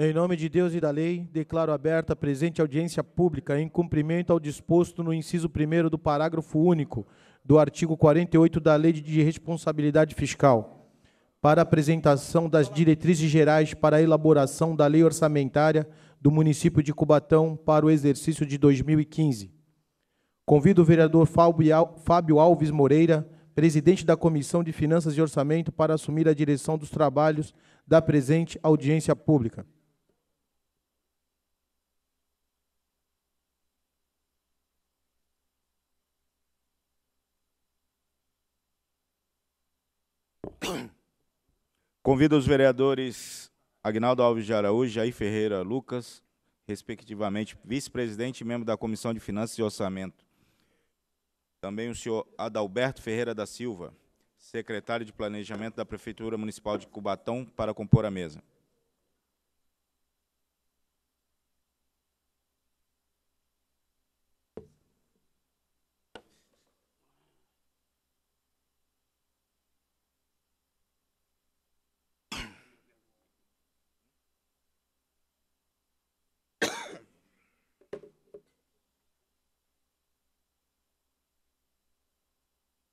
Em nome de Deus e da lei, declaro aberta a presente audiência pública em cumprimento ao disposto no inciso 1º do parágrafo único do artigo 48 da Lei de Responsabilidade Fiscal, para apresentação das diretrizes gerais para a elaboração da lei orçamentária do município de Cubatão para o exercício de 2015. Convido o vereador Fábio Alves Moreira, presidente da Comissão de Finanças e Orçamento, para assumir a direção dos trabalhos da presente audiência pública. Convido os vereadores Agnaldo Alves de Araújo e Jair Ferreira Lucas, respectivamente, vice-presidente e membro da Comissão de Finanças e Orçamento. Também o senhor Adalberto Ferreira da Silva, secretário de Planejamento da Prefeitura Municipal de Cubatão, para compor a mesa.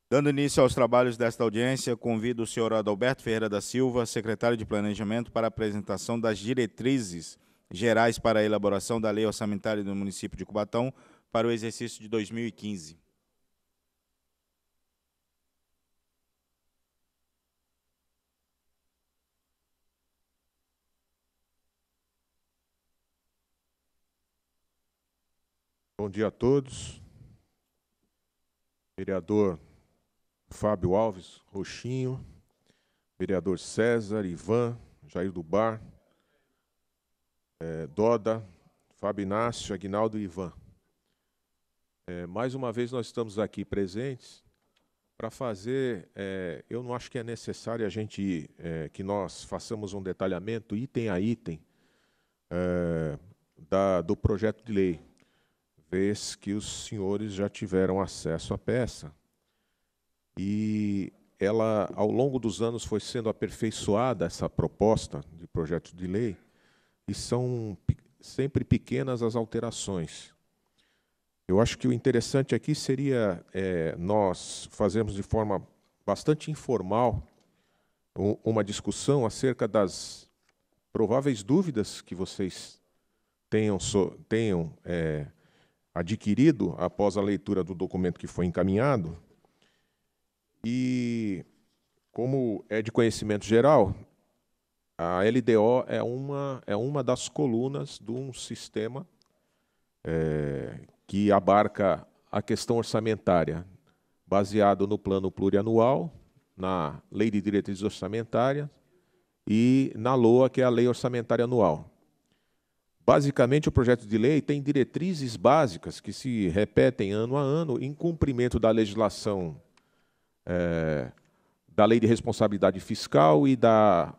Dando início aos trabalhos desta audiência, convido o senhor Adalberto Ferreira da Silva, secretário de Planejamento, para a apresentação das diretrizes gerais para a elaboração da lei orçamentária do município de Cubatão para o exercício de 2015. Bom dia a todos. Vereador Fábio Alves, Roxinho, vereador César, Ivan, Jair do Bar, Doda, Fábio Inácio, Aguinaldo e Ivan. Mais uma vez nós estamos aqui presentes para fazer, eu não acho que é necessário a gente, que nós façamos um detalhamento item a item do projeto de lei, vez que os senhores já tiveram acesso à peça. E ela, ao longo dos anos, foi sendo aperfeiçoada, essa proposta de projeto de lei, e são sempre pequenas as alterações. Eu acho que o interessante aqui seria nós fazermos de forma bastante informal uma discussão acerca das prováveis dúvidas que vocês tenham adquirido após a leitura do documento que foi encaminhado. E, como é de conhecimento geral, a LDO é uma das colunas de um sistema que abarca a questão orçamentária, baseado no plano plurianual, na Lei de Diretrizes Orçamentárias e na LOA, que é a Lei Orçamentária Anual. Basicamente, o projeto de lei tem diretrizes básicas que se repetem ano a ano em cumprimento da legislação da Lei de Responsabilidade Fiscal e da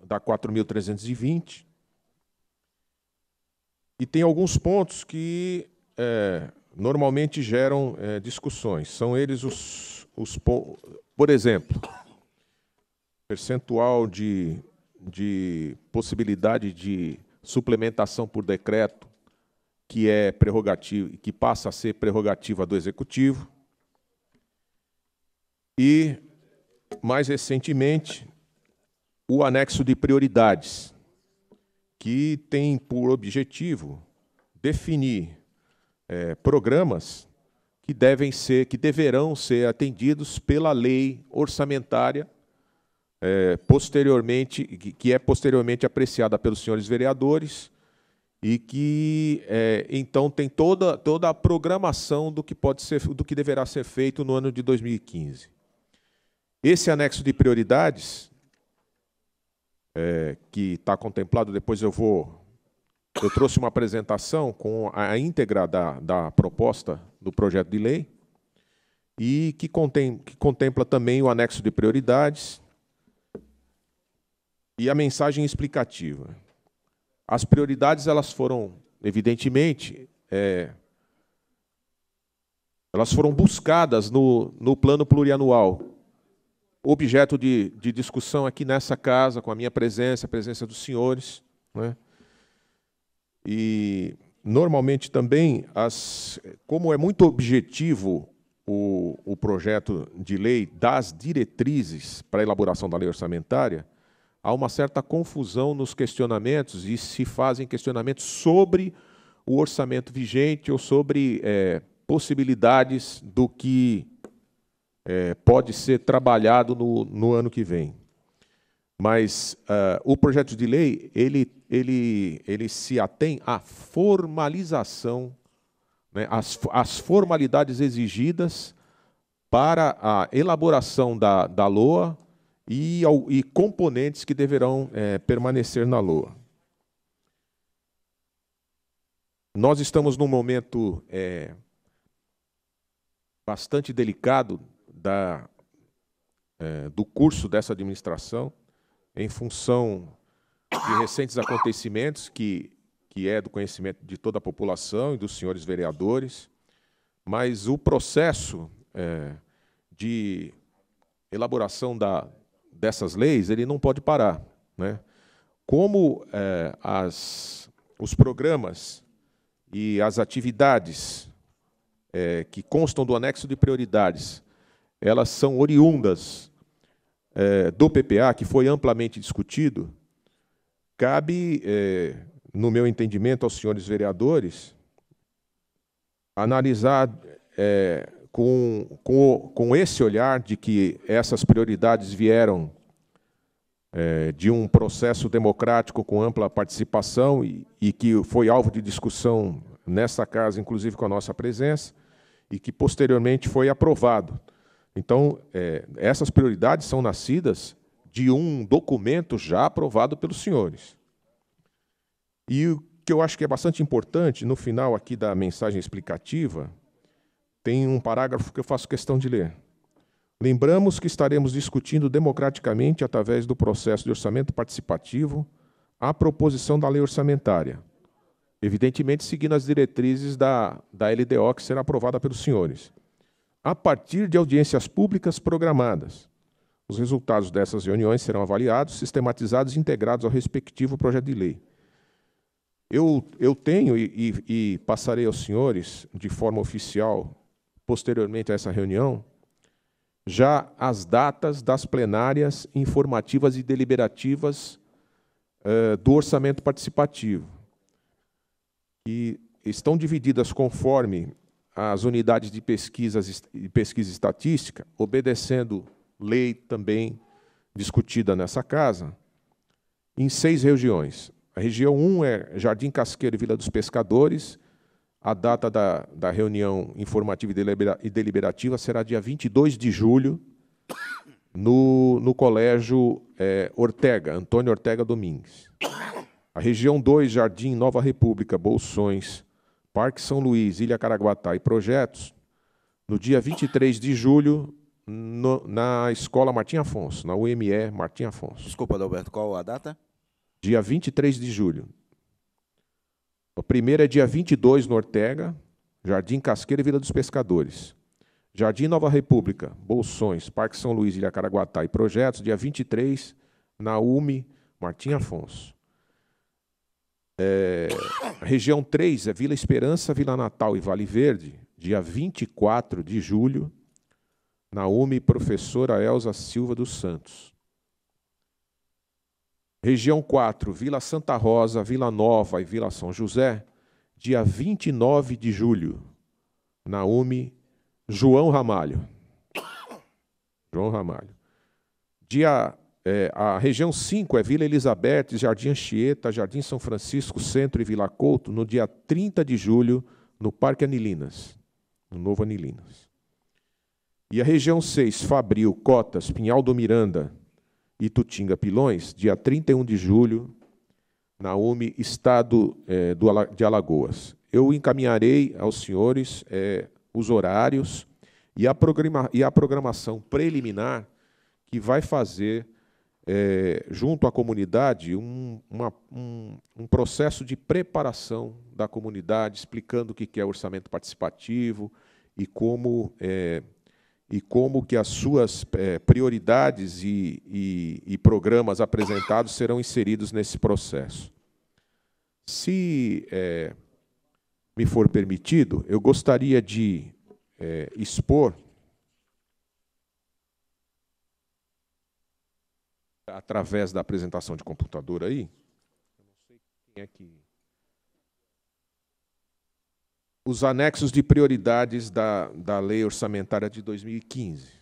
4.320. E tem alguns pontos que normalmente geram discussões. São eles por exemplo, percentual de possibilidade de suplementação por decreto, que é prerrogativa, que passa a ser prerrogativa do Executivo. E, mais recentemente, o anexo de prioridades, que tem por objetivo definir programas que deverão ser atendidos pela lei orçamentária, que é posteriormente apreciada pelos senhores vereadores e que, então, tem toda a programação do que deverá ser feito no ano de 2015. Esse anexo de prioridades, que está contemplado, depois eu trouxe uma apresentação com a íntegra da proposta do projeto de lei, e que contempla também o anexo de prioridades e a mensagem explicativa. As prioridades, elas foram, evidentemente, elas foram buscadas no plano plurianual, objeto de discussão aqui nessa casa, com a minha presença, a presença dos senhores, né? E, normalmente, também, como é muito objetivo o projeto de lei das diretrizes para a elaboração da lei orçamentária, há uma certa confusão nos questionamentos e se fazem questionamentos sobre o orçamento vigente ou sobre possibilidades do que pode ser trabalhado no ano que vem. Mas o projeto de lei ele se atém à formalização, né, às formalidades exigidas para a elaboração da LOA e componentes que deverão permanecer na LOA. Nós estamos num momento bastante delicado do curso dessa administração, em função de recentes acontecimentos que é do conhecimento de toda a população e dos senhores vereadores, mas o processo de elaboração dessas leis ele não pode parar, né? Como os programas e as atividades que constam do anexo de prioridades, elas são oriundas do PPA, que foi amplamente discutido, cabe, no meu entendimento, aos senhores vereadores, analisar com esse olhar de que essas prioridades vieram de um processo democrático com ampla participação e que foi alvo de discussão nessa casa, inclusive com a nossa presença, e que posteriormente foi aprovado. Então, essas prioridades são nascidas de um documento já aprovado pelos senhores. E o que eu acho que é bastante importante, no final aqui da mensagem explicativa, tem um parágrafo que eu faço questão de ler. Lembramos que estaremos discutindo democraticamente, através do processo de orçamento participativo, a proposição da lei orçamentária, evidentemente seguindo as diretrizes da LDO, que será aprovada pelos senhores, a partir de audiências públicas programadas. Os resultados dessas reuniões serão avaliados, sistematizados e integrados ao respectivo projeto de lei. Eu tenho e passarei aos senhores, de forma oficial, posteriormente a essa reunião, já as datas das plenárias informativas e deliberativas do orçamento participativo, que estão divididas conforme as unidades de pesquisa estatística, obedecendo lei também discutida nessa casa, em 6 regiões. A região 1 é Jardim Casqueiro e Vila dos Pescadores. A data da reunião informativa e deliberativa será dia 22 de julho, no Colégio Ortega, Antônio Ortega Domingues. A região 2, Jardim Nova República, Bolsões, Parque São Luís, Ilha Caraguatá e Projetos, no dia 23 de julho, na Escola Martim Afonso, na UME Martim Afonso. Desculpa, Adalberto, qual a data? Dia 23 de julho. A primeira é dia 22 no Ortega, Jardim Casqueira e Vila dos Pescadores. Jardim Nova República, Bolsões, Parque São Luís, Ilha Caraguatá e Projetos, dia 23, na UME Martim Afonso. Região 3 é Vila Esperança, Vila Natal e Vale Verde, dia 24 de julho, na UME Professora Elza Silva dos Santos. Região 4, Vila Santa Rosa, Vila Nova e Vila São José, dia 29 de julho, na UME João Ramalho. João Ramalho. A região 5 é Vila Elizabeth, Jardim Anchieta, Jardim São Francisco, Centro e Vila Couto, no dia 30 de julho, no Parque Anilinas, no Novo Anilinas. E a região 6, Fabril, Cotas, Pinhal do Miranda, Itutinga, Pilões, dia 31 de julho, na UME Estado de Alagoas. Eu encaminharei aos senhores os horários e a programação preliminar que vai fazer, junto à comunidade, um processo de preparação da comunidade, explicando o que é orçamento participativo e como que as suas prioridades e programas apresentados serão inseridos nesse processo. Se me for permitido, eu gostaria de expor, através da apresentação de computador aí, eu não sei quem é que... os anexos de prioridades da Lei Orçamentária de 2015.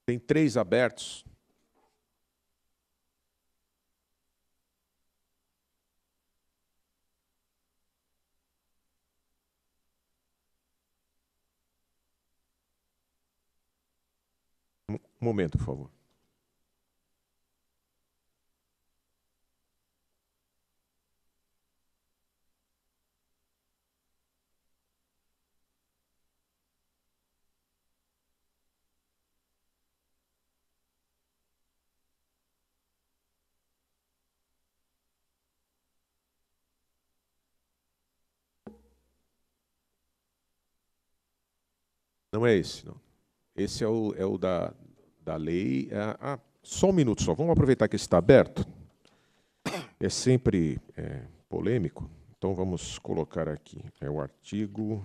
Tem 3 abertos. Um momento, por favor. Não é esse, não. Esse é o da lei. Só um minuto só. Vamos aproveitar que esse está aberto. É sempre polêmico. Então, vamos colocar aqui. É o artigo...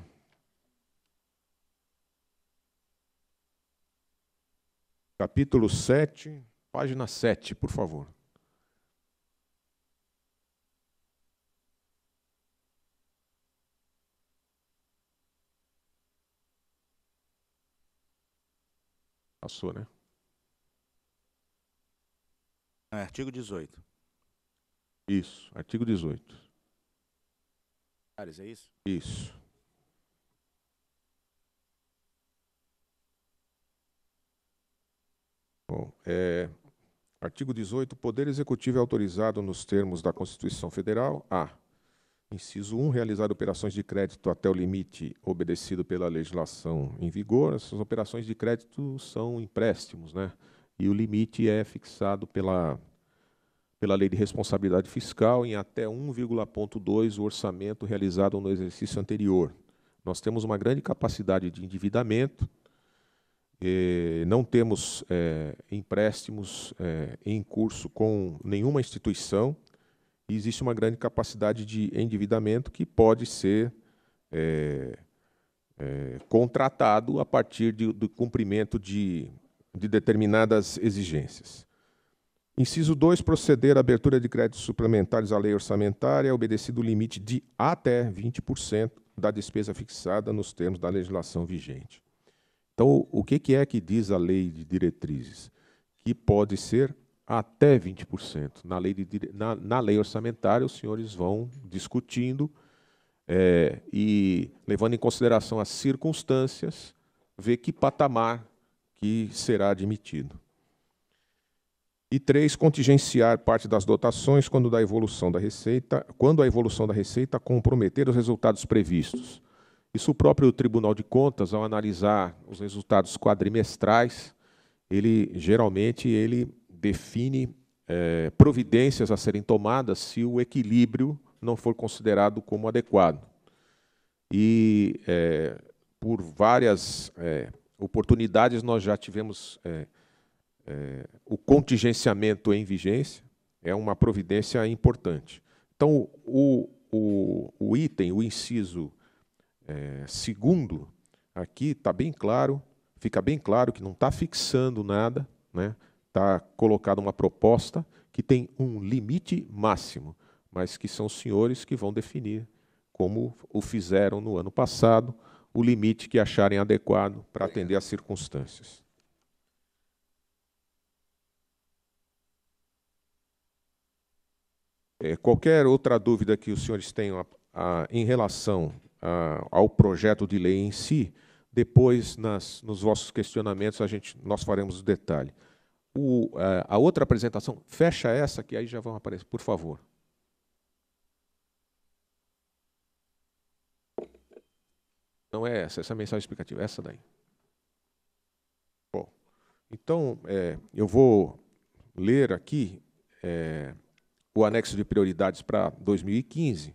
Capítulo 7, página 7, por favor. Passou, né? Artigo 18. Isso, artigo 18. Ares, é isso? Isso. Bom, artigo 18. O Poder Executivo é autorizado nos termos da Constituição Federal a: inciso 1, realizar operações de crédito até o limite obedecido pela legislação em vigor. Essas operações de crédito são empréstimos, né? E o limite é fixado pela Lei de Responsabilidade Fiscal em até 1,2 o orçamento realizado no exercício anterior. Nós temos uma grande capacidade de endividamento, não temos empréstimos em curso com nenhuma instituição, e existe uma grande capacidade de endividamento que pode ser contratado a partir do cumprimento de determinadas exigências. Inciso 2, proceder à abertura de créditos suplementares à lei orçamentária, obedecido o limite de até 20% da despesa fixada nos termos da legislação vigente. Então, o que é que diz a lei de diretrizes? Que pode ser até 20%. Na lei orçamentária, os senhores vão discutindo e, levando em consideração as circunstâncias, ver que patamar que será admitido. E 3, contingenciar parte das dotações quando a evolução da receita comprometer os resultados previstos. Isso o próprio Tribunal de Contas, ao analisar os resultados quadrimestrais, geralmente ele define providências a serem tomadas se o equilíbrio não for considerado como adequado. E, por várias oportunidades, nós já tivemos o contingenciamento em vigência, é uma providência importante. Então, o item, o inciso segundo, aqui está bem claro, fica bem claro que não está fixando nada, né? Está colocada uma proposta que tem um limite máximo, mas que são os senhores que vão definir, como o fizeram no ano passado, o limite que acharem adequado para atender às circunstâncias. Qualquer outra dúvida que os senhores tenham em relação ao projeto de lei em si, depois, nos vossos questionamentos, nós faremos o detalhe. A outra apresentação, fecha essa, que aí já vão aparecer, por favor. Não é essa mensagem explicativa, é essa daí. Bom, então, eu vou ler aqui o anexo de prioridades para 2015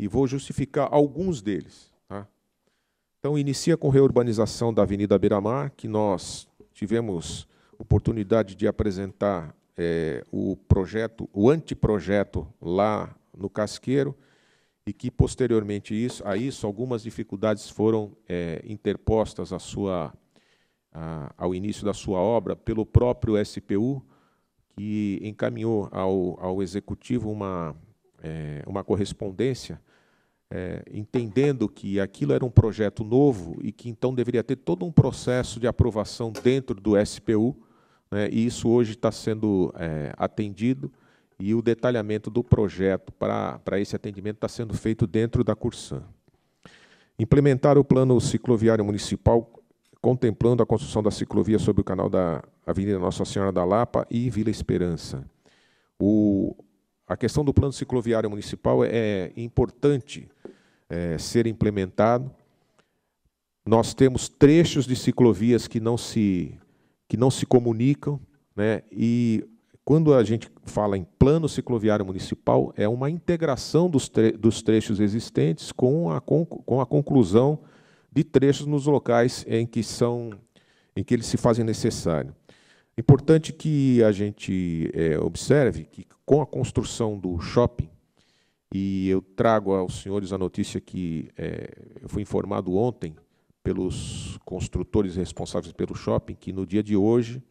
e vou justificar alguns deles. Tá? Então, inicia com reurbanização da Avenida Beira-Mar, que nós tivemos oportunidade de apresentar o anteprojeto lá no Casqueiro, e que, posteriormente a isso, algumas dificuldades foram interpostas ao início da sua obra pelo próprio SPU, que encaminhou ao Executivo uma correspondência, entendendo que aquilo era um projeto novo e que, então, deveria ter todo um processo de aprovação dentro do SPU, né, e isso hoje está sendo atendido, e o detalhamento do projeto para esse atendimento está sendo feito dentro da Cursan. Implementar o plano cicloviário municipal, contemplando a construção da ciclovia sobre o canal da Avenida Nossa Senhora da Lapa e Vila Esperança. A questão do plano cicloviário municipal é importante ser implementado. Nós temos trechos de ciclovias que não se comunicam, né, e quando a gente fala em plano cicloviário municipal, é uma integração dos trechos existentes com a conclusão de trechos nos locais em que eles se fazem necessários. Importante que a gente observe que, com a construção do shopping, e eu trago aos senhores a notícia que eu fui informado ontem pelos construtores responsáveis pelo shopping, que no dia de hoje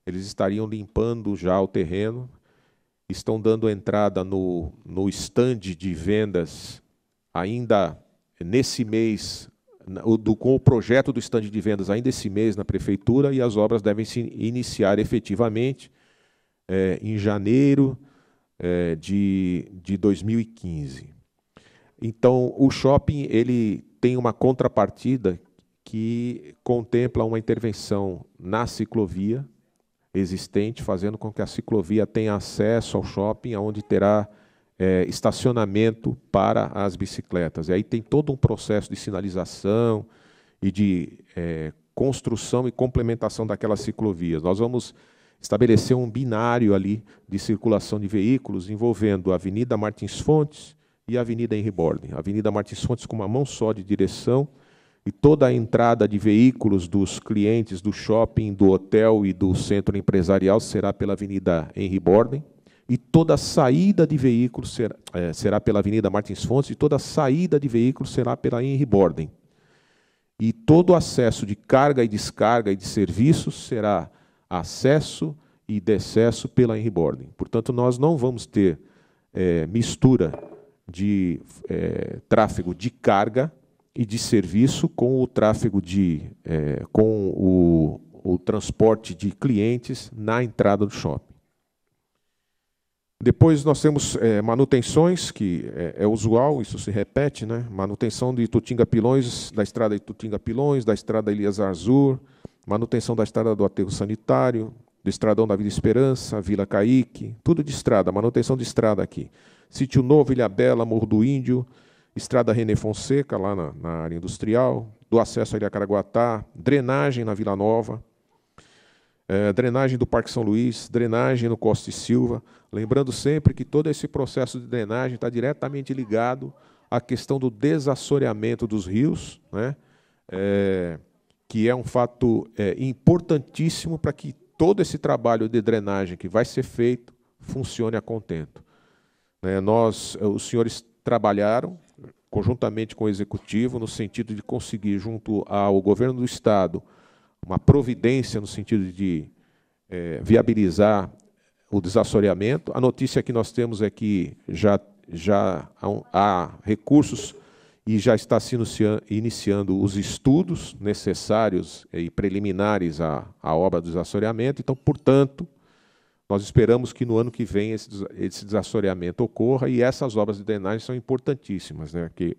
eles estariam limpando já o terreno, estão dando entrada no stand de vendas ainda nesse mês, com o projeto do stand de vendas ainda esse mês na prefeitura, e as obras devem se iniciar efetivamente em janeiro de 2015. Então, o shopping ele tem uma contrapartida que contempla uma intervenção na ciclovia existente, fazendo com que a ciclovia tenha acesso ao shopping, onde terá estacionamento para as bicicletas. E aí tem todo um processo de sinalização e de construção e complementação daquelas ciclovias. Nós vamos estabelecer um binário ali de circulação de veículos envolvendo a Avenida Martins Fontes e a Avenida Henry Borden. A Avenida Martins Fontes com uma mão só de direção, e toda a entrada de veículos dos clientes do shopping, do hotel e do centro empresarial será pela Avenida Henry Borden, e toda a saída de veículos será pela Avenida Martins Fontes, e toda a saída de veículos será pela Henry Borden. E todo o acesso de carga e descarga e de serviços será acesso e decesso pela Henry Borden. Portanto, nós não vamos ter mistura de tráfego de carga e de serviço com o tráfego com o transporte de clientes na entrada do shopping. Depois nós temos manutenções, que é usual, isso se repete, né? Manutenção de Itutinga-Pilões, da estrada Itutinga-Pilões, da estrada Elias Arzur, manutenção da estrada do aterro sanitário, do estradão da Vila Esperança, Vila Caíque, tudo de estrada, manutenção de estrada aqui. Sítio Novo, Ilhabela, Morro do Índio, estrada René Fonseca, lá na área industrial, do acesso a Ilha Caraguatá, drenagem na Vila Nova, drenagem do Parque São Luís, drenagem no Costa e Silva. Lembrando sempre que todo esse processo de drenagem está diretamente ligado à questão do desassoreamento dos rios, né? Que é um fato importantíssimo para que todo esse trabalho de drenagem que vai ser feito funcione a contento. Os senhores trabalharam conjuntamente com o Executivo no sentido de conseguir, junto ao Governo do Estado, uma providência no sentido de viabilizar o desassoreamento. A notícia que nós temos é que já há recursos e já está se iniciando os estudos necessários e preliminares à obra do desassoreamento. Então, portanto, nós esperamos que no ano que vem esse desassoreamento ocorra, e essas obras de drenagem são importantíssimas, né? Que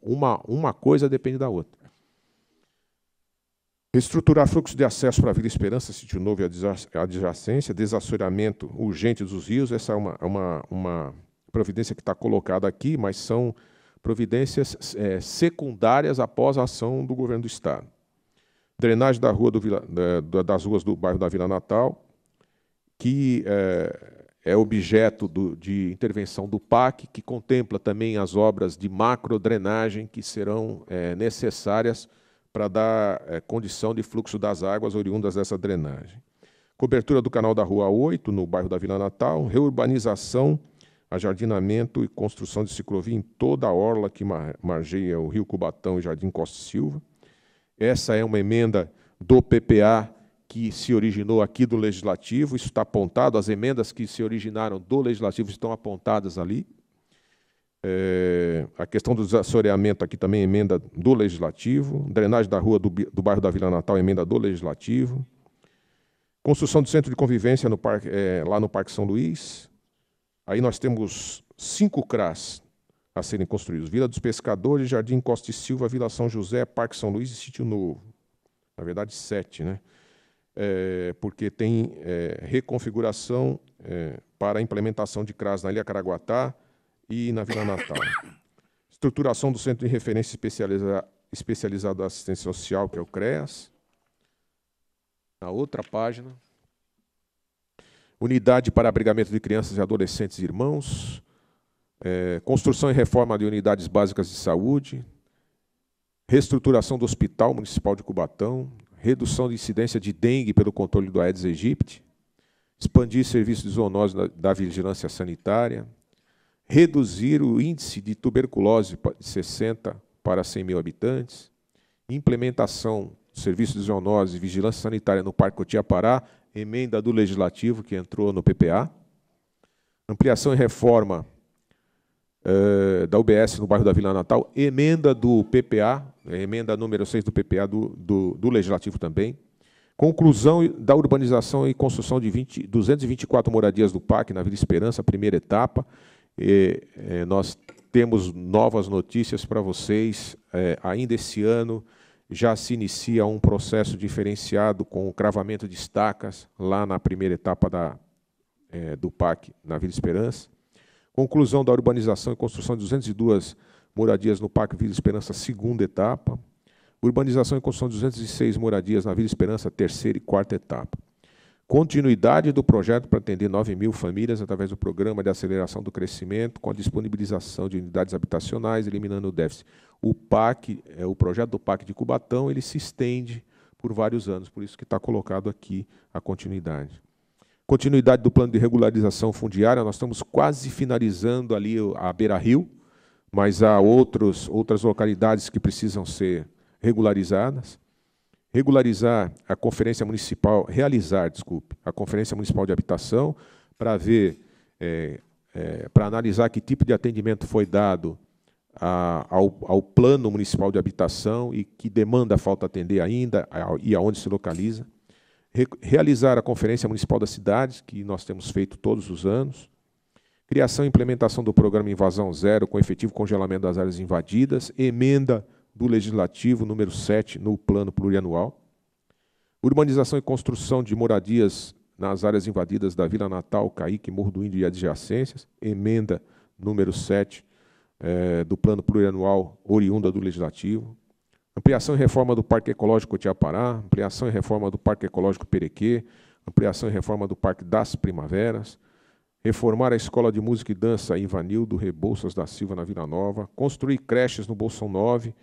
uma coisa depende da outra. Reestruturar fluxo de acesso para a Vila Esperança, Sítio Novo e a adjacência, desassoreamento urgente dos rios. Essa é uma providência que está colocada aqui, mas são providências secundárias após a ação do Governo do Estado. Drenagem da rua das ruas do bairro da Vila Natal, que é objeto de intervenção do PAC, que contempla também as obras de macrodrenagem que serão necessárias para dar condição de fluxo das águas oriundas dessa drenagem. Cobertura do canal da Rua 8, no bairro da Vila Natal. Reurbanização, ajardinamento e construção de ciclovia em toda a orla que margeia o Rio Cubatão e Jardim Costa e Silva. Essa é uma emenda do PPA que se originou aqui do Legislativo. Isso está apontado, as emendas que se originaram do Legislativo estão apontadas ali. A questão do desassoreamento aqui também é emenda do Legislativo. Drenagem da rua do bairro da Vila Natal, emenda do Legislativo. Construção do centro de convivência no parque, lá no Parque São Luís. Aí nós temos 5 CRAs a serem construídos. Vila dos Pescadores, Jardim Costa e Silva, Vila São José, Parque São Luís e Sítio Novo. Na verdade, 7, né? Porque tem reconfiguração para a implementação de CRAs na Ilha Caraguatá e na Vila Natal. Estruturação do Centro de Referência Especializado da Assistência Social, que é o CREAS. Na outra página. Unidade para abrigamento de crianças e adolescentes e irmãos. Construção e reforma de unidades básicas de saúde. Reestruturação do Hospital Municipal de Cubatão. Redução de incidência de dengue pelo controle do Aedes aegypti. Expandir serviços de zoonose da vigilância sanitária. Reduzir o índice de tuberculose de 60 para 100 mil habitantes. Implementação do serviço de zoonose e vigilância sanitária no Parque Cotiapará, emenda do Legislativo que entrou no PPA. Ampliação e reforma da UBS no bairro da Vila Natal, emenda do PPA, emenda número 6 do PPA do Legislativo também. Conclusão da urbanização e construção de 224 moradias do PAC na Vila Esperança, primeira etapa. Nós temos novas notícias para vocês. Ainda esse ano já se inicia um processo diferenciado com o cravamento de estacas lá na primeira etapa do PAC na Vila Esperança. Conclusão da urbanização e construção de 202 moradias no PAC Vila Esperança, segunda etapa. Urbanização e construção de 206 moradias na Vila Esperança, terceira e quarta etapa. Continuidade do projeto para atender 9.000 famílias através do Programa de Aceleração do Crescimento, com a disponibilização de unidades habitacionais, eliminando o déficit. O PAC, o projeto do PAC de Cubatão, ele se estende por vários anos, por isso que está colocado aqui a continuidade. Continuidade do plano de regularização fundiária, nós estamos quase finalizando ali a Beira-Rio, mas há outras localidades que precisam ser regularizadas. Realizar a Conferência Municipal de Habitação, para ver, para analisar que tipo de atendimento foi dado ao Plano Municipal de Habitação e que demanda falta atender ainda e aonde se localiza. Realizar a Conferência Municipal das Cidades, que nós temos feito todos os anos. Criação e implementação do Programa Invasão Zero, com efetivo congelamento das áreas invadidas. Emenda do Legislativo, número 7, no Plano Plurianual. Urbanização e construção de moradias nas áreas invadidas da Vila Natal, Caíque, Morro do Índio e adjacências. Emenda número 7, do Plano Plurianual, oriunda do Legislativo. Ampliação e reforma do Parque Ecológico Cotiapará, ampliação e reforma do Parque Ecológico Perequê, ampliação e reforma do Parque das Primaveras, reformar a Escola de Música e Dança Ivanildo Rebouças da Silva, na Vila Nova, construir creches no Bolsão 9,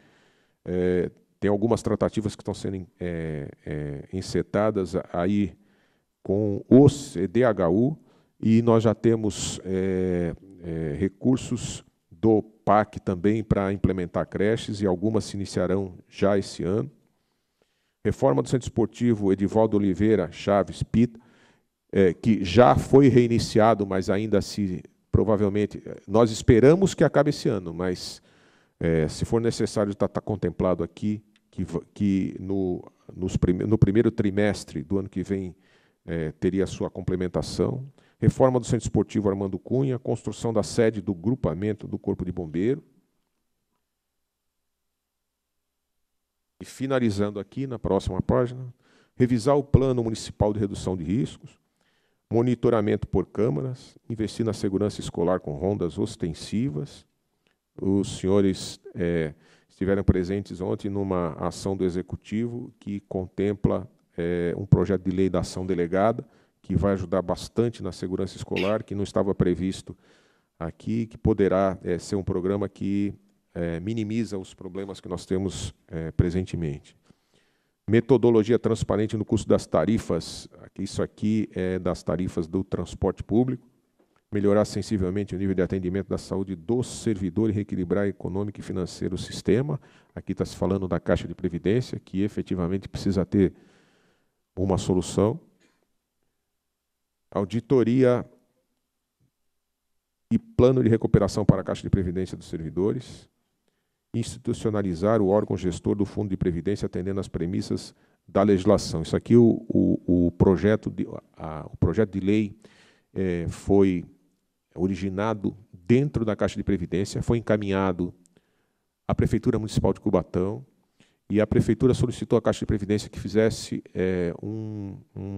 tem algumas tratativas que estão sendo encetadas aí com o CDHU, e nós já temos recursos do PAC também para implementar creches, e algumas se iniciarão já esse ano. Reforma do Centro Esportivo Edivaldo Oliveira Chaves Pita, que já foi reiniciado, mas ainda provavelmente, nós esperamos que acabe esse ano, mas se for necessário, está contemplado aqui, que no primeiro trimestre do ano que vem teria a sua complementação. Reforma do Centro Esportivo Armando Cunha, construção da sede do grupamento do Corpo de Bombeiro. E finalizando aqui, na próxima página, revisar o Plano Municipal de Redução de Riscos, monitoramento por câmaras, investir na segurança escolar com rondas ostensivas. Os senhores estiveram presentes ontem numa ação do Executivo que contempla um projeto de lei da ação delegada, que vai ajudar bastante na segurança escolar, que não estava previsto aqui, que poderá ser um programa que minimiza os problemas que nós temos presentemente. Metodologia transparente no custo das tarifas. Isso aqui é das tarifas do transporte público. Melhorar sensivelmente o nível de atendimento da saúde do servidor e reequilibrar econômico e financeiro o sistema. Aqui está se falando da Caixa de Previdência, que efetivamente precisa ter uma solução. Auditoria e plano de recuperação para a Caixa de Previdência dos servidores. Institucionalizar o órgão gestor do Fundo de Previdência atendendo às premissas da legislação. Isso aqui, o projeto de lei foi originado dentro da Caixa de Previdência, foi encaminhado à Prefeitura Municipal de Cubatão, e a Prefeitura solicitou à Caixa de Previdência que fizesse um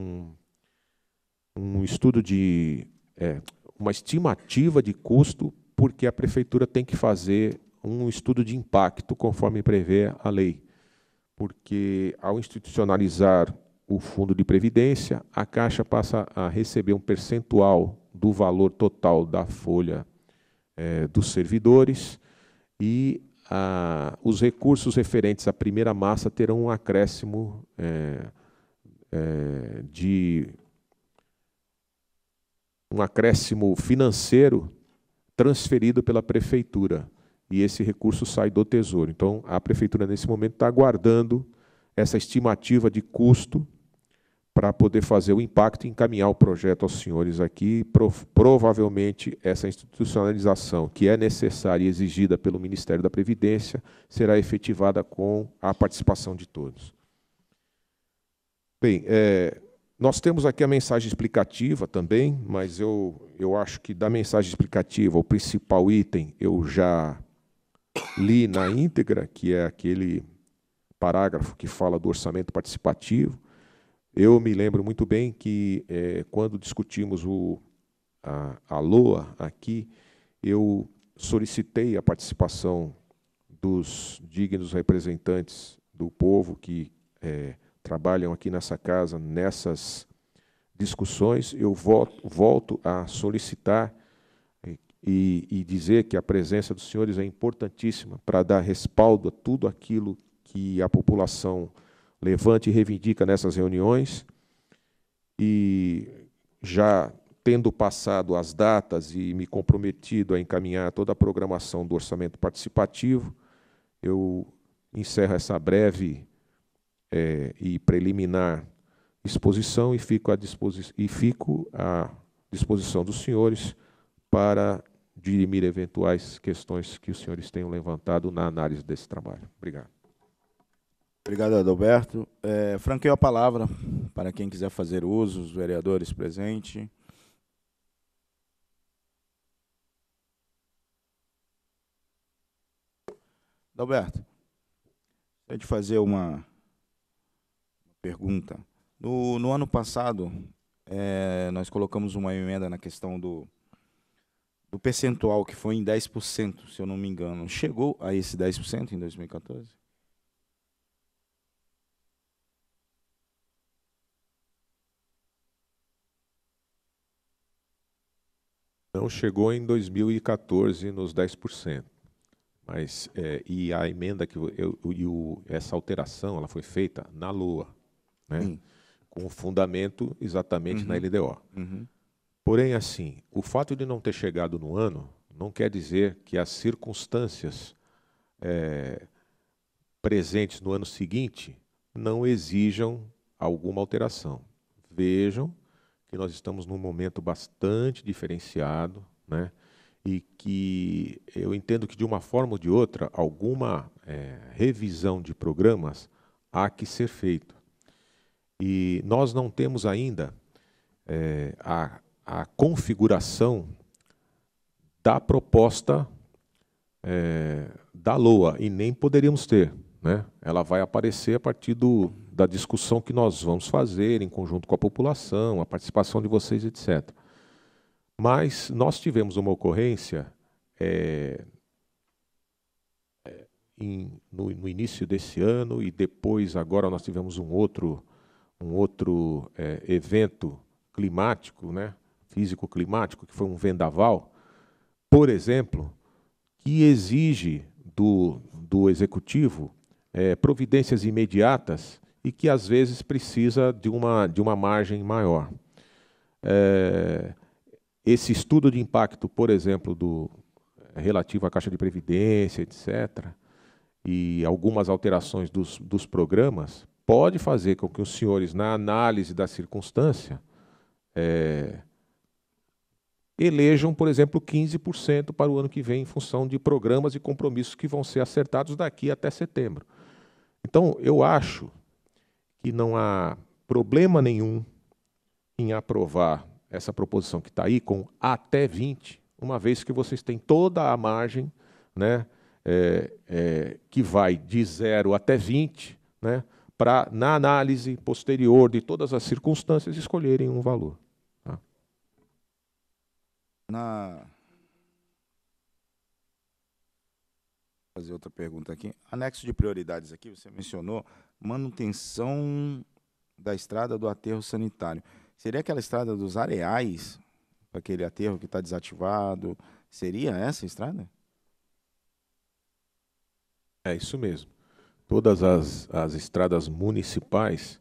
estudo de... uma estimativa de custo, porque a Prefeitura tem que fazer um estudo de impacto, conforme prevê a lei. Porque, ao institucionalizar o Fundo de Previdência, a Caixa passa a receber um percentual do valor total da folha dos servidores, e os recursos referentes à primeira massa terão um acréscimo financeiro transferido pela Prefeitura, e esse recurso sai do Tesouro. Então, a Prefeitura, nesse momento, está aguardando essa estimativa de custo para poder fazer o impacto e encaminhar o projeto aos senhores aqui. Provavelmente, essa institucionalização, que é necessária e exigida pelo Ministério da Previdência, será efetivada com a participação de todos. Bem, nós temos aqui a mensagem explicativa também, mas eu acho que da mensagem explicativa, o principal item eu já li na íntegra, que é aquele parágrafo que fala do orçamento participativo. Eu me lembro muito bem que, quando discutimos a LOA aqui, eu solicitei a participação dos dignos representantes do povo que trabalham aqui nessa casa, nessas discussões. Eu volto a solicitar e dizer que a presença dos senhores é importantíssima para dar respaldo a tudo aquilo que a população levanta e reivindica nessas reuniões. E, já tendo passado as datas e me comprometido a encaminhar toda a programação do orçamento participativo, eu encerro essa breve e preliminar exposição e fico à disposição dos senhores para dirimir eventuais questões que os senhores tenham levantado na análise desse trabalho. Obrigado. Obrigado, Adalberto. Franqueio a palavra para quem quiser fazer uso, os vereadores presentes. Adalberto, gostaria de fazer uma pergunta. No ano passado, nós colocamos uma emenda na questão do percentual, que foi em 10%, se eu não me engano. Chegou a esse 10% em 2014? Não chegou em 2014 nos 10%. Mas, e a emenda, essa alteração, ela foi feita na LOA, né? Com o fundamento exatamente na LDO. Porém, assim, o fato de não ter chegado no ano não quer dizer que as circunstâncias presentes no ano seguinte não exijam alguma alteração. Vejam que nós estamos num momento bastante diferenciado, né? E que eu entendo que, de uma forma ou de outra, alguma revisão de programas há que ser feito. E nós não temos ainda a configuração da proposta da LOA, e nem poderíamos ter, né? Ela vai aparecer a partir da discussão que nós vamos fazer em conjunto com a população, a participação de vocês, etc. Mas nós tivemos uma ocorrência no início desse ano, e depois, agora, nós tivemos um outro evento climático, né, físico-climático, que foi um vendaval, por exemplo, que exige do Executivo providências imediatas e que, às vezes, precisa de uma margem maior. Esse estudo de impacto, por exemplo, relativo à Caixa de Previdência, etc., e algumas alterações dos programas, pode fazer com que os senhores, na análise da circunstância, elejam, por exemplo, 15% para o ano que vem, em função de programas e compromissos que vão ser acertados daqui até setembro. Então, eu acho que não há problema nenhum em aprovar essa proposição que está aí com até 20, uma vez que vocês têm toda a margem, né, que vai de 0 até 20, né, para, na análise posterior de todas as circunstâncias, escolherem um valor. Tá? Vou fazer outra pergunta aqui. Anexo de prioridades aqui, você mencionou manutenção da estrada do aterro sanitário. Seria aquela estrada dos Areais, aquele aterro que está desativado? Seria essa estrada? É isso mesmo. Todas as estradas municipais,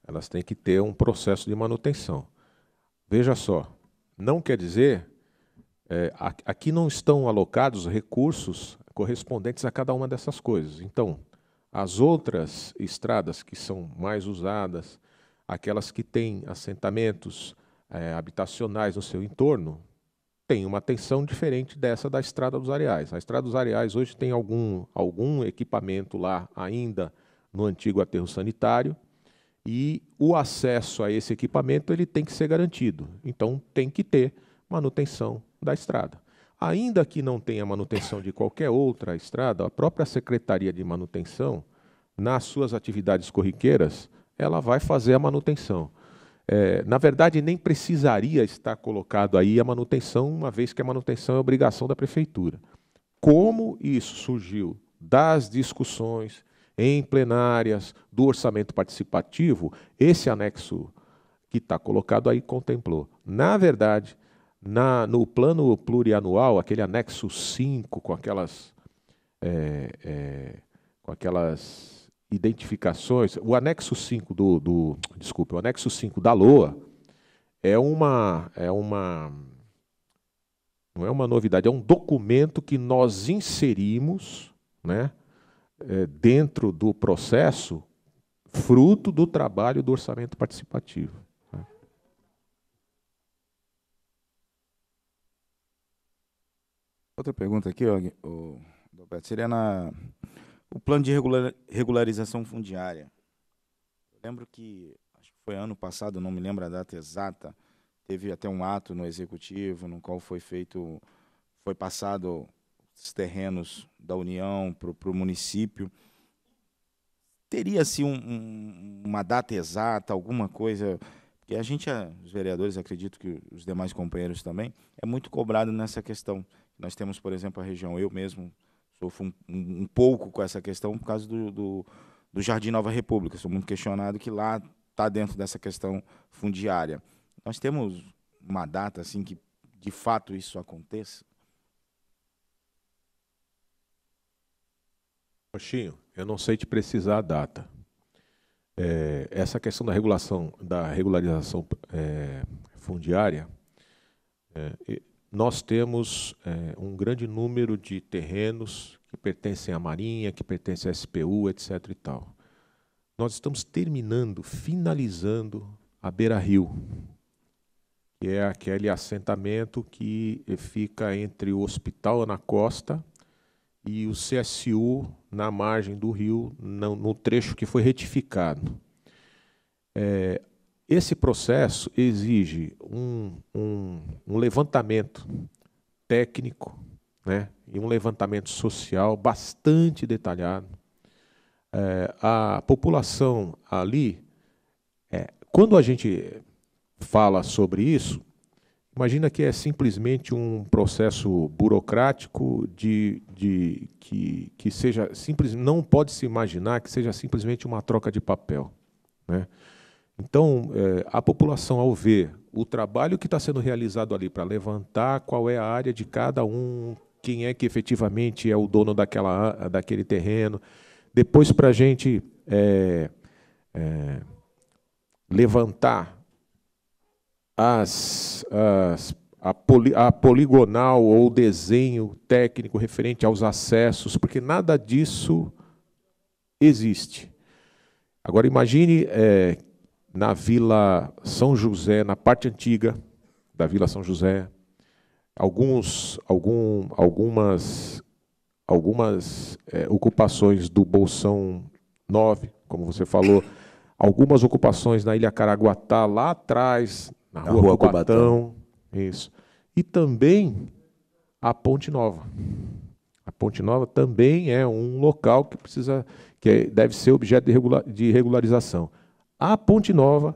elas têm que ter um processo de manutenção. Veja só, não quer dizer, aqui não estão alocados recursos correspondentes a cada uma dessas coisas. Então, as outras estradas que são mais usadas, aquelas que têm assentamentos habitacionais no seu entorno, tem uma atenção diferente dessa da Estrada dos Areais. A Estrada dos Areais hoje tem algum equipamento lá ainda no antigo aterro sanitário, e o acesso a esse equipamento ele tem que ser garantido. Então, tem que ter manutenção da estrada. Ainda que não tenha manutenção de qualquer outra estrada, a própria Secretaria de Manutenção, nas suas atividades corriqueiras, ela vai fazer a manutenção. Na verdade, nem precisaria estar colocado aí a manutenção, uma vez que a manutenção é obrigação da Prefeitura. Como isso surgiu das discussões em plenárias do orçamento participativo, esse anexo que está colocado aí contemplou. Na verdade, no plano plurianual, aquele anexo 5, com aquelas identificações, o anexo 5 o anexo 5 da LOA não é uma novidade, é um documento que nós inserimos, né, dentro do processo, fruto do trabalho do orçamento participativo. Né. Outra pergunta aqui, Roberto, seria o plano de regularização fundiária. Eu lembro que, acho que foi ano passado, não me lembro a data exata, teve até um ato no Executivo, no qual foi passado os terrenos da União para o município. Teria-se uma data exata, alguma coisa? Porque a gente, os vereadores, acredito que os demais companheiros também, é muito cobrado nessa questão. Nós temos, por exemplo, a região, eu mesmo sofro um pouco com essa questão por causa do Jardim Nova República. Sou muito questionado que lá está dentro dessa questão fundiária. Nós temos uma data assim que, de fato, isso aconteça? Rochinho, eu não sei te precisar a data. Essa questão da regularização fundiária, nós temos um grande número de terrenos que pertencem à Marinha, que pertencem à SPU, etc. e tal. Nós estamos finalizando a Beira Rio, que é aquele assentamento que fica entre o Hospital Ana Costa e o CSU na margem do rio, no trecho que foi retificado. Esse processo exige um levantamento técnico, né, e um levantamento social bastante detalhado. A população ali, quando a gente fala sobre isso, imagina que é simplesmente um processo burocrático que seja simples, não pode se imaginar que seja simplesmente uma troca de papel, né? Então, a população, ao ver o trabalho que está sendo realizado ali para levantar qual é a área de cada um, quem é que efetivamente é o dono daquele terreno, depois para a gente levantar a poligonal ou o desenho técnico referente aos acessos, porque nada disso existe. Agora, imagine na Vila São José, na parte antiga da Vila São José, algumas ocupações do Bolsão 9, como você falou, algumas ocupações na Ilha Caraguatá, lá atrás, na Rua Cubatão. Isso. E também a Ponte Nova. A Ponte Nova também é um local que deve ser objeto de regularização. A Ponte Nova,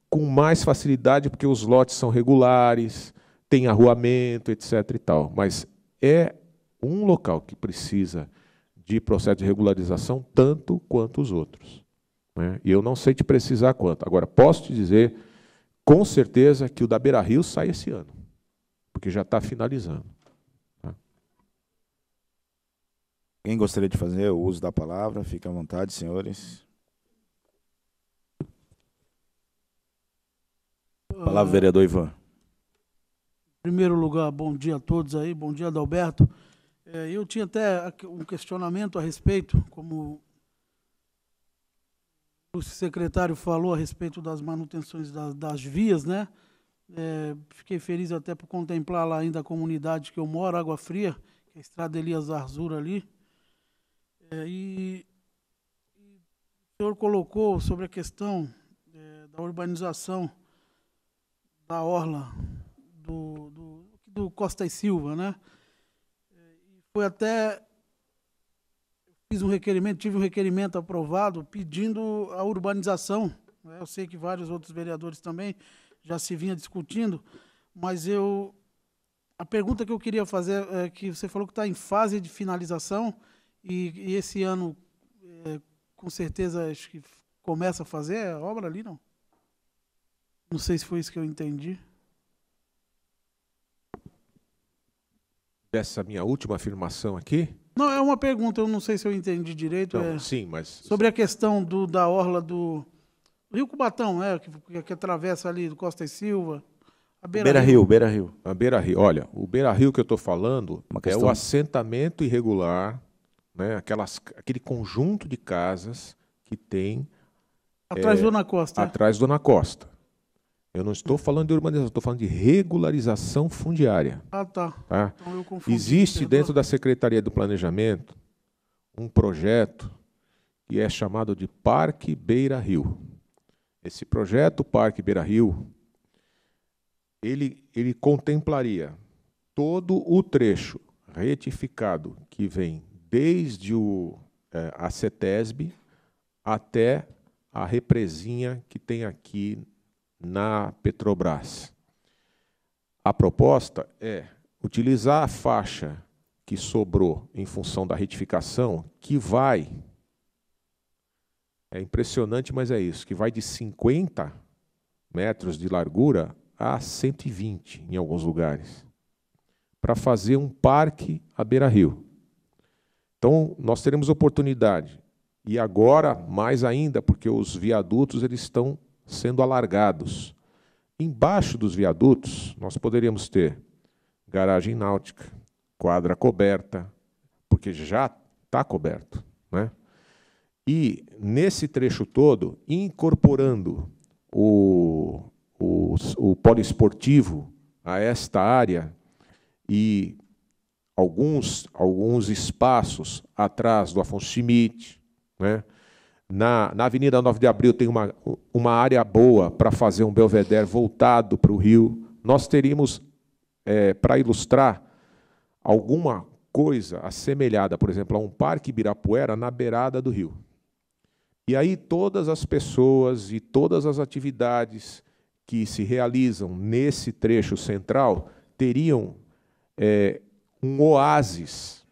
com mais facilidade, porque os lotes são regulares, tem arruamento, etc. e tal. Mas é um local que precisa de processo de regularização tanto quanto os outros, né? E eu não sei te precisar quanto. Agora, posso te dizer, com certeza, que o da Beira Rio sai esse ano, porque já está finalizando. Tá? Quem gostaria de fazer o uso da palavra, fique à vontade, senhores. Palavra, vereador Ivan. Em primeiro lugar, bom dia a todos aí, bom dia, Adalberto. Eu tinha até um questionamento a respeito, como o secretário falou a respeito das manutenções das vias, né? Fiquei feliz até por contemplar lá ainda a comunidade que eu moro, Água Fria, que é a Estrada Elias Arzura ali. E o senhor colocou sobre a questão da urbanização da orla do Costa e Silva, né? Foi até, tive um requerimento aprovado pedindo a urbanização, né? Eu sei que vários outros vereadores também já se vinha discutindo, mas a pergunta que eu queria fazer é que você falou que está em fase de finalização e esse ano, com certeza, acho que começa a fazer a obra ali, não? Não sei se foi isso que eu entendi. Dessa minha última afirmação aqui? Não, é uma pergunta, eu não sei se eu entendi direito. Não, sim, mas... Sobre a questão da orla do Rio Cubatão, que atravessa ali do Costa e Silva. Beira Rio. A Beira Rio. Olha, o Beira Rio que eu estou falando é o assentamento irregular, né, aquele conjunto de casas que tem... Atrás do Dona Costa. Atrás do Dona Costa. Eu não estou falando de urbanização, estou falando de regularização fundiária. Ah, tá. Tá? Então eu confundi. Existe dentro da Secretaria do Planejamento um projeto que é chamado de Parque Beira Rio. Esse projeto, Parque Beira Rio, ele contemplaria todo o trecho retificado que vem desde a CETESB até a represinha que tem aqui na Petrobras. A proposta é utilizar a faixa que sobrou em função da retificação, que vai, é impressionante, mas é isso, que vai de 50 metros de largura a 120 em alguns lugares, para fazer um parque à beira-rio. Então, nós teremos oportunidade, e agora, mais ainda, porque os viadutos eles estão sendo alargados. Embaixo dos viadutos, nós poderíamos ter garagem náutica, quadra coberta, porque já está coberto, né? E, nesse trecho todo, incorporando o poliesportivo a esta área e alguns espaços atrás do Afonso Schmidt, né? Na Avenida 9 de Abril tem uma área boa para fazer um belvedere voltado para o rio. Nós teríamos, para ilustrar, alguma coisa assemelhada, por exemplo, a um Parque Ibirapuera na beirada do rio. E aí todas as pessoas e todas as atividades que se realizam nesse trecho central teriam um oásis,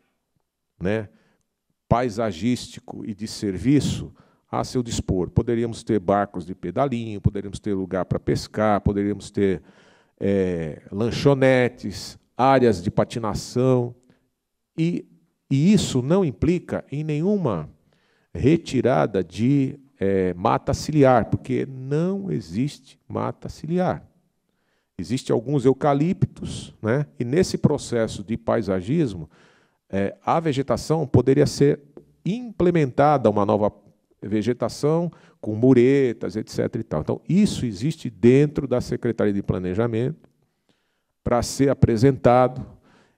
né, paisagístico e de serviço a seu dispor. Poderíamos ter barcos de pedalinho, poderíamos ter lugar para pescar, poderíamos ter lanchonetes, áreas de patinação, e isso não implica em nenhuma retirada de mata ciliar, porque não existe mata ciliar. Existem alguns eucaliptos, né? E nesse processo de paisagismo, a vegetação poderia ser implementada, uma nova vegetação com muretas, etc. E tal. Então, isso existe dentro da Secretaria de Planejamento para ser apresentado,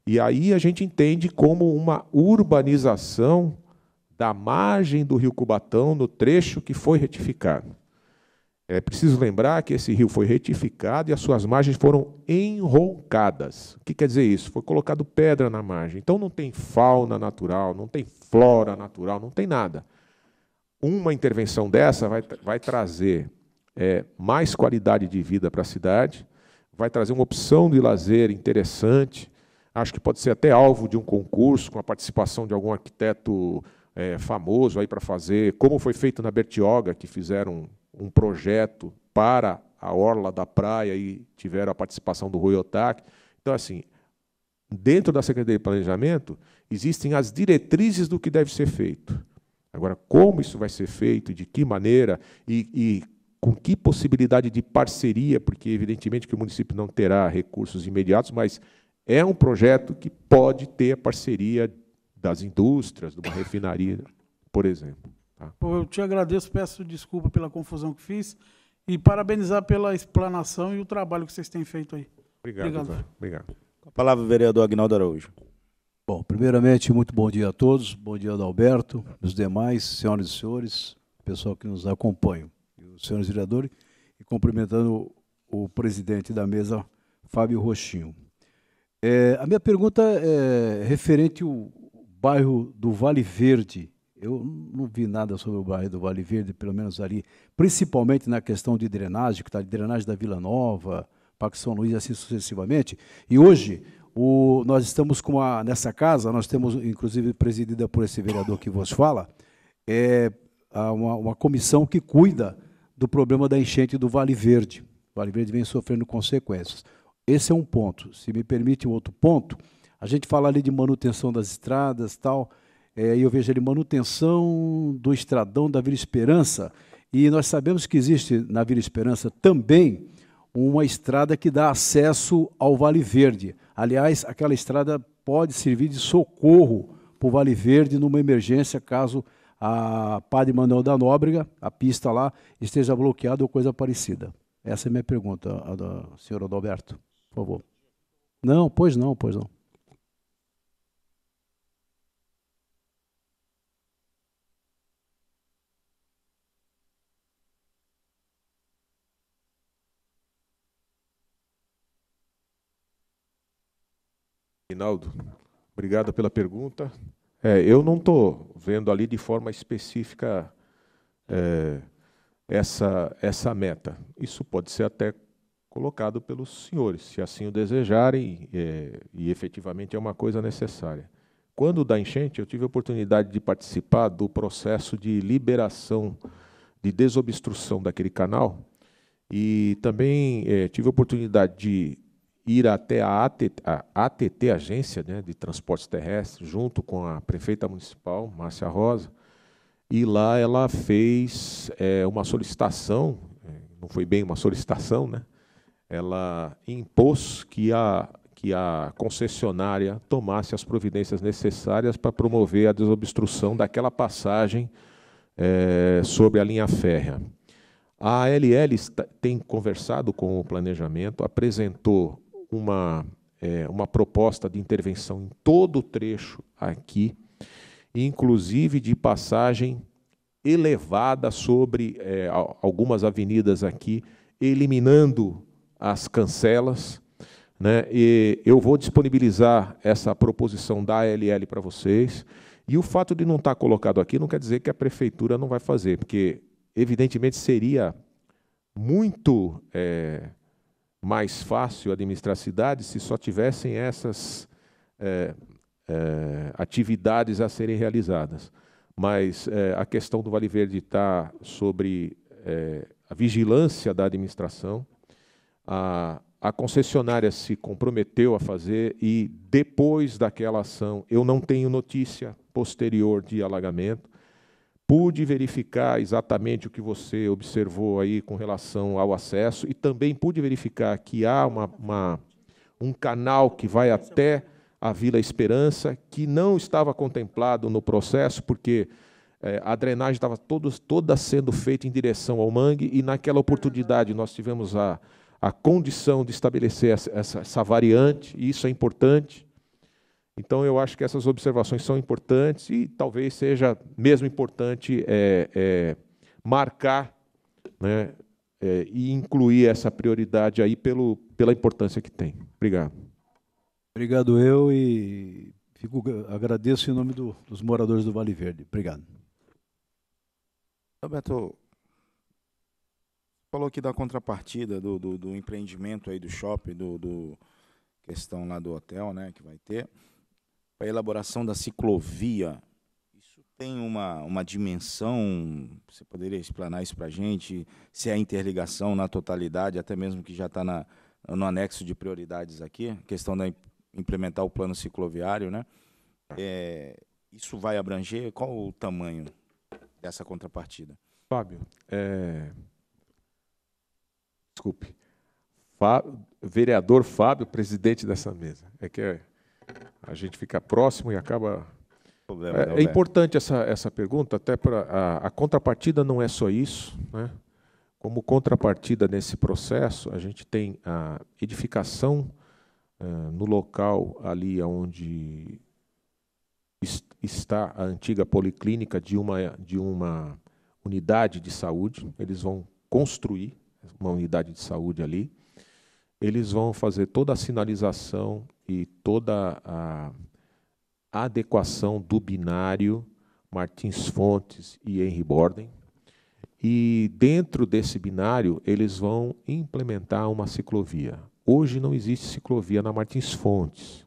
e aí a gente entende como uma urbanização da margem do Rio Cubatão no trecho que foi retificado. É preciso lembrar que esse rio foi retificado e as suas margens foram enroncadas. O que quer dizer isso? Foi colocado pedra na margem. Então não tem fauna natural, não tem flora natural, não tem nada. Uma intervenção dessa vai trazer mais qualidade de vida para a cidade, vai trazer uma opção de lazer interessante, acho que pode ser até alvo de um concurso, com a participação de algum arquiteto famoso aí para fazer, como foi feito na Bertioga, que fizeram um projeto para a orla da praia e tiveram a participação do Rui Otaki. Então, assim, dentro da Secretaria de Planejamento, existem as diretrizes do que deve ser feito. Agora, como isso vai ser feito, de que maneira e com que possibilidade de parceria, porque, evidentemente, que o município não terá recursos imediatos, mas é um projeto que pode ter a parceria das indústrias, de uma refinaria, por exemplo. Tá? Eu te agradeço, peço desculpa pela confusão que fiz e parabenizar pela explanação e o trabalho que vocês têm feito aí. Obrigado. Com a palavra, o vereador Aguinaldo Araújo. Bom, primeiramente, muito bom dia a todos, bom dia, Adalberto, os demais, senhoras e senhores, pessoal que nos acompanha, os senhores vereadores, e cumprimentando o presidente da mesa, Fábio Rochinho. A minha pergunta é referente ao bairro do Vale Verde. Eu não vi nada sobre o bairro do Vale Verde, pelo menos ali, principalmente na questão de drenagem, que está de drenagem da Vila Nova, Parque São Luís, assim sucessivamente. E hoje, nós estamos nessa casa, nós temos, inclusive, presidida por esse vereador que vos fala, uma comissão que cuida do problema da enchente do Vale Verde. O Vale Verde vem sofrendo consequências. Esse é um ponto. Se me permite um outro ponto, a gente fala ali de manutenção das estradas e tal, e eu vejo ali manutenção do estradão da Vila Esperança, e nós sabemos que existe na Vila Esperança também uma estrada que dá acesso ao Vale Verde. Aliás, aquela estrada pode servir de socorro para o Vale Verde numa emergência, caso a Padre Manuel da Nóbrega, a pista lá, esteja bloqueada ou coisa parecida. Essa é a minha pergunta, senhor Adalberto, por favor. Não, pois não. Aguinaldo, obrigado pela pergunta. Eu não estou vendo ali de forma específica essa meta. Isso pode ser até colocado pelos senhores, se assim o desejarem, e efetivamente é uma coisa necessária. Quando da enchente, eu tive a oportunidade de participar do processo de liberação, de desobstrução daquele canal, e também tive a oportunidade de ir até a ATT, Agência, né, de Transportes Terrestres, junto com a prefeita municipal, Márcia Rosa, e lá ela fez uma solicitação, não foi bem uma solicitação, né? Ela impôs que a concessionária tomasse as providências necessárias para promover a desobstrução daquela passagem sobre a linha férrea. A ALL tem conversado com o planejamento, apresentou uma proposta de intervenção em todo o trecho aqui, inclusive de passagem elevada sobre algumas avenidas aqui, eliminando as cancelas, né? E eu vou disponibilizar essa proposição da ALL para vocês, e o fato de não estar colocado aqui não quer dizer que a prefeitura não vai fazer, porque, evidentemente, seria muito mais fácil administrar a cidade se só tivessem essas atividades a serem realizadas. Mas a questão do Vale Verde está sobre a vigilância da administração. A concessionária se comprometeu a fazer, e depois daquela ação, eu não tenho notícia posterior de alagamento. Pude verificar exatamente o que você observou aí com relação ao acesso e também pude verificar que há um canal que vai até a Vila Esperança, que não estava contemplado no processo, porque a drenagem estava toda sendo feita em direção ao mangue, e naquela oportunidade nós tivemos a condição de estabelecer essa variante, e isso é importante. Então, eu acho que essas observações são importantes e talvez seja mesmo importante marcar, né, e incluir essa prioridade aí pela importância que tem. Obrigado. Obrigado eu e agradeço em nome dos moradores do Vale Verde. Obrigado. Roberto, falou aqui da contrapartida do empreendimento aí do shopping, questão lá do hotel, né, que vai ter. A elaboração da ciclovia, isso tem uma dimensão, você poderia explanar isso para a gente, se é a interligação na totalidade, até mesmo que já está no anexo de prioridades aqui, questão da implementar o plano cicloviário, né? Isso vai abranger? Qual o tamanho dessa contrapartida? Fábio, desculpe, vereador Fábio, presidente dessa mesa, é que a gente fica próximo e acaba... É importante essa pergunta, até para a contrapartida não é só isso, né? Como contrapartida nesse processo, a gente tem a edificação no local ali onde está a antiga policlínica de uma unidade de saúde. Eles vão construir uma unidade de saúde ali. Eles vão fazer toda a sinalização e toda a adequação do binário Martins Fontes e Henry Borden. E dentro desse binário, eles vão implementar uma ciclovia. Hoje não existe ciclovia na Martins Fontes.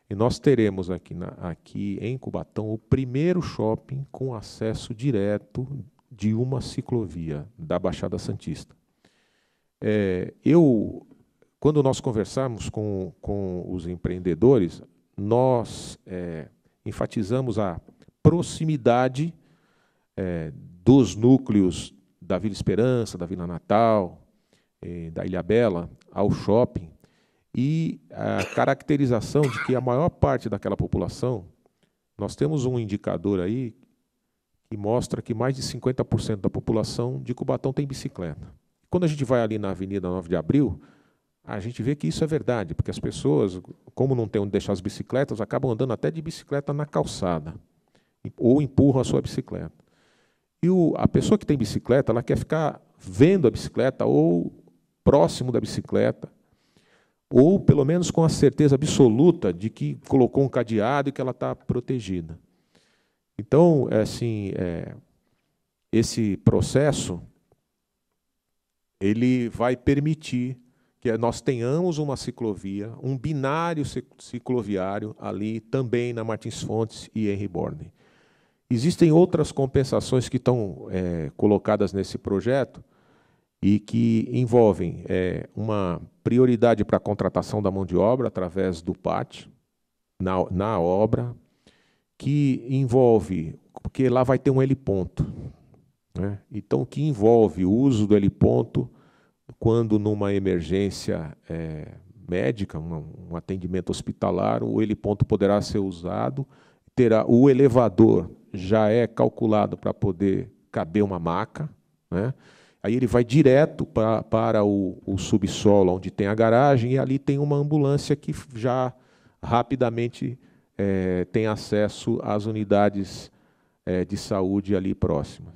E nós teremos aqui em Cubatão o primeiro shopping com acesso direto de uma ciclovia da Baixada Santista. Quando nós conversamos com os empreendedores, nós enfatizamos a proximidade dos núcleos da Vila Esperança, da Vila Natal, da Ilhabela, ao shopping, e a caracterização de que a maior parte daquela população, nós temos um indicador aí que mostra que mais de 50% da população de Cubatão tem bicicleta. Quando a gente vai ali na Avenida 9 de Abril, a gente vê que isso é verdade, porque as pessoas, como não tem onde deixar as bicicletas, acabam andando até de bicicleta na calçada, ou empurram a sua bicicleta. E a pessoa que tem bicicleta, ela quer ficar vendo a bicicleta, ou próximo da bicicleta, ou pelo menos com a certeza absoluta de que colocou um cadeado e que ela está protegida. Então, esse processo ele vai permitir que nós tenhamos uma ciclovia, um binário cicloviário ali também na Martins Fontes e Henry Borden. Existem outras compensações que estão colocadas nesse projeto e que envolvem uma prioridade para a contratação da mão de obra através do PAT na obra, que envolve, porque lá vai ter um heliponto, né? Então, que envolve o uso do heliponto quando numa emergência médica, um atendimento hospitalar, o heliponto poderá ser usado, o elevador já é calculado para poder caber uma maca, né? Aí ele vai direto para o subsolo, onde tem a garagem, e ali tem uma ambulância que já rapidamente tem acesso às unidades de saúde ali próximas.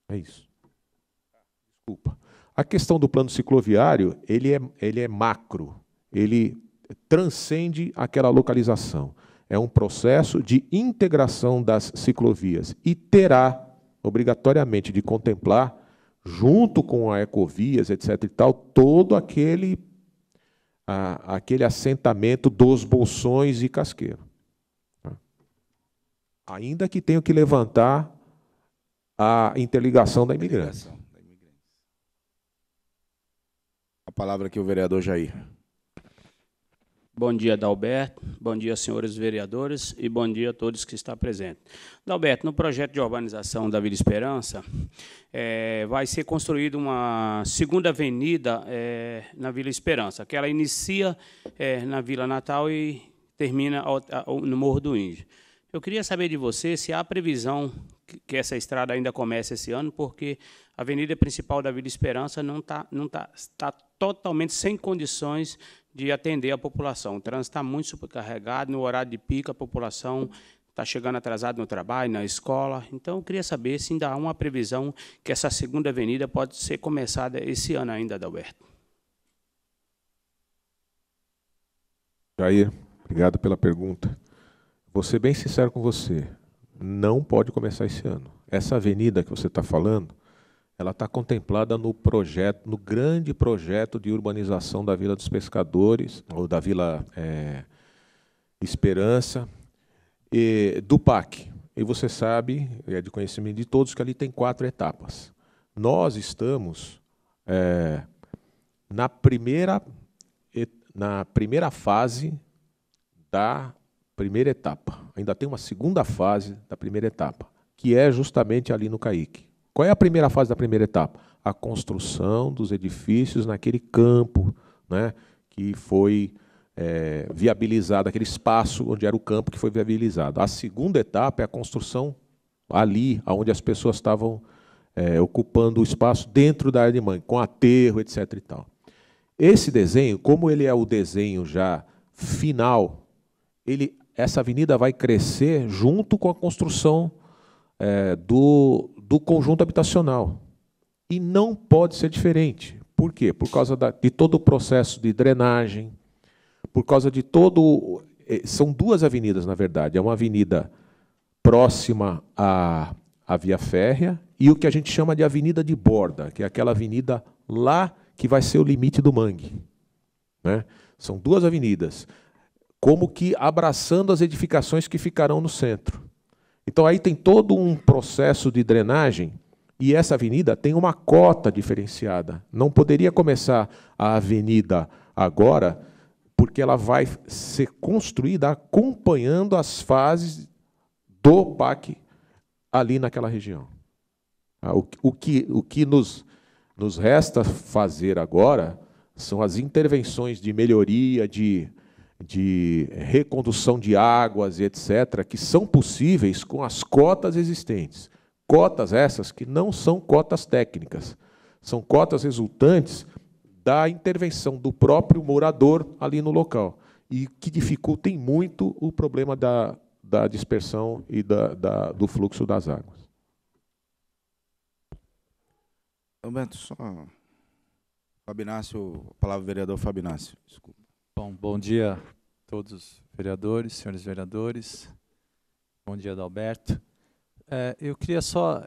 É isso. Desculpa. A questão do plano cicloviário, ele é macro, ele transcende aquela localização. É um processo de integração das ciclovias e terá, obrigatoriamente, de contemplar, junto com a Ecovias, etc. e tal, todo aquele assentamento dos Bolsões e Casqueiro. Ainda que tenha que levantar a interligação da Imigrantes. A palavra aqui o vereador Jair. Bom dia, Adalberto. Bom dia, senhores vereadores, e bom dia a todos que estão presentes. Adalberto, no projeto de urbanização da Vila Esperança, vai ser construída uma segunda avenida na Vila Esperança, que ela inicia na Vila Natal e termina no Morro do Índio. Eu queria saber de você se há previsão que essa estrada ainda comece esse ano, porque a avenida principal da Vila Esperança está totalmente sem condições de atender a população. O trânsito está muito supercarregado, no horário de pico a população está chegando atrasada no trabalho, na escola. Então, eu queria saber se ainda há uma previsão que essa segunda avenida pode ser começada esse ano ainda, Adalberto. Jair, obrigado pela pergunta. Vou ser bem sincero com você, não pode começar esse ano. Essa avenida que você está falando, ela está contemplada no projeto, no grande projeto de urbanização da Vila dos Pescadores, ou da Vila Esperança, e do PAC. E você sabe, é de conhecimento de todos, que ali tem 4 etapas. Nós estamos na primeira fase da primeira etapa. Ainda tem uma segunda fase da primeira etapa, que é justamente ali no Caique. Qual é a primeira fase da primeira etapa? A construção dos edifícios naquele campo, né, que foi viabilizado, aquele espaço onde era o campo que foi viabilizado. A segunda etapa é a construção ali, onde as pessoas estavam ocupando o espaço dentro da área de mangue, com aterro, etc. e tal. Esse desenho, como ele é o desenho já final, essa avenida vai crescer junto com a construção do conjunto habitacional. E não pode ser diferente. Por quê? Por causa de todo o processo de drenagem, por causa de todo... São 2 avenidas, na verdade. É uma avenida próxima à via férrea e o que a gente chama de avenida de borda, que é aquela avenida lá que vai ser o limite do mangue, né? São 2 avenidas, como que abraçando as edificações que ficarão no centro. Então, aí tem todo um processo de drenagem e essa avenida tem uma cota diferenciada. Não poderia começar a avenida agora, porque ela vai ser construída acompanhando as fases do PAC ali naquela região. O que nos resta fazer agora são as intervenções de melhoria, de recondução de águas, etc., que são possíveis com as cotas existentes. Cotas essas que não são cotas técnicas, são cotas resultantes da intervenção do próprio morador ali no local, e que dificultem muito o problema da dispersão e do fluxo das águas. Alberto, só... Fabinácio, a palavra vereador Fabinácio. Desculpa. Bom dia a todos os vereadores, senhores vereadores. Bom dia, Adalberto. Eu queria só...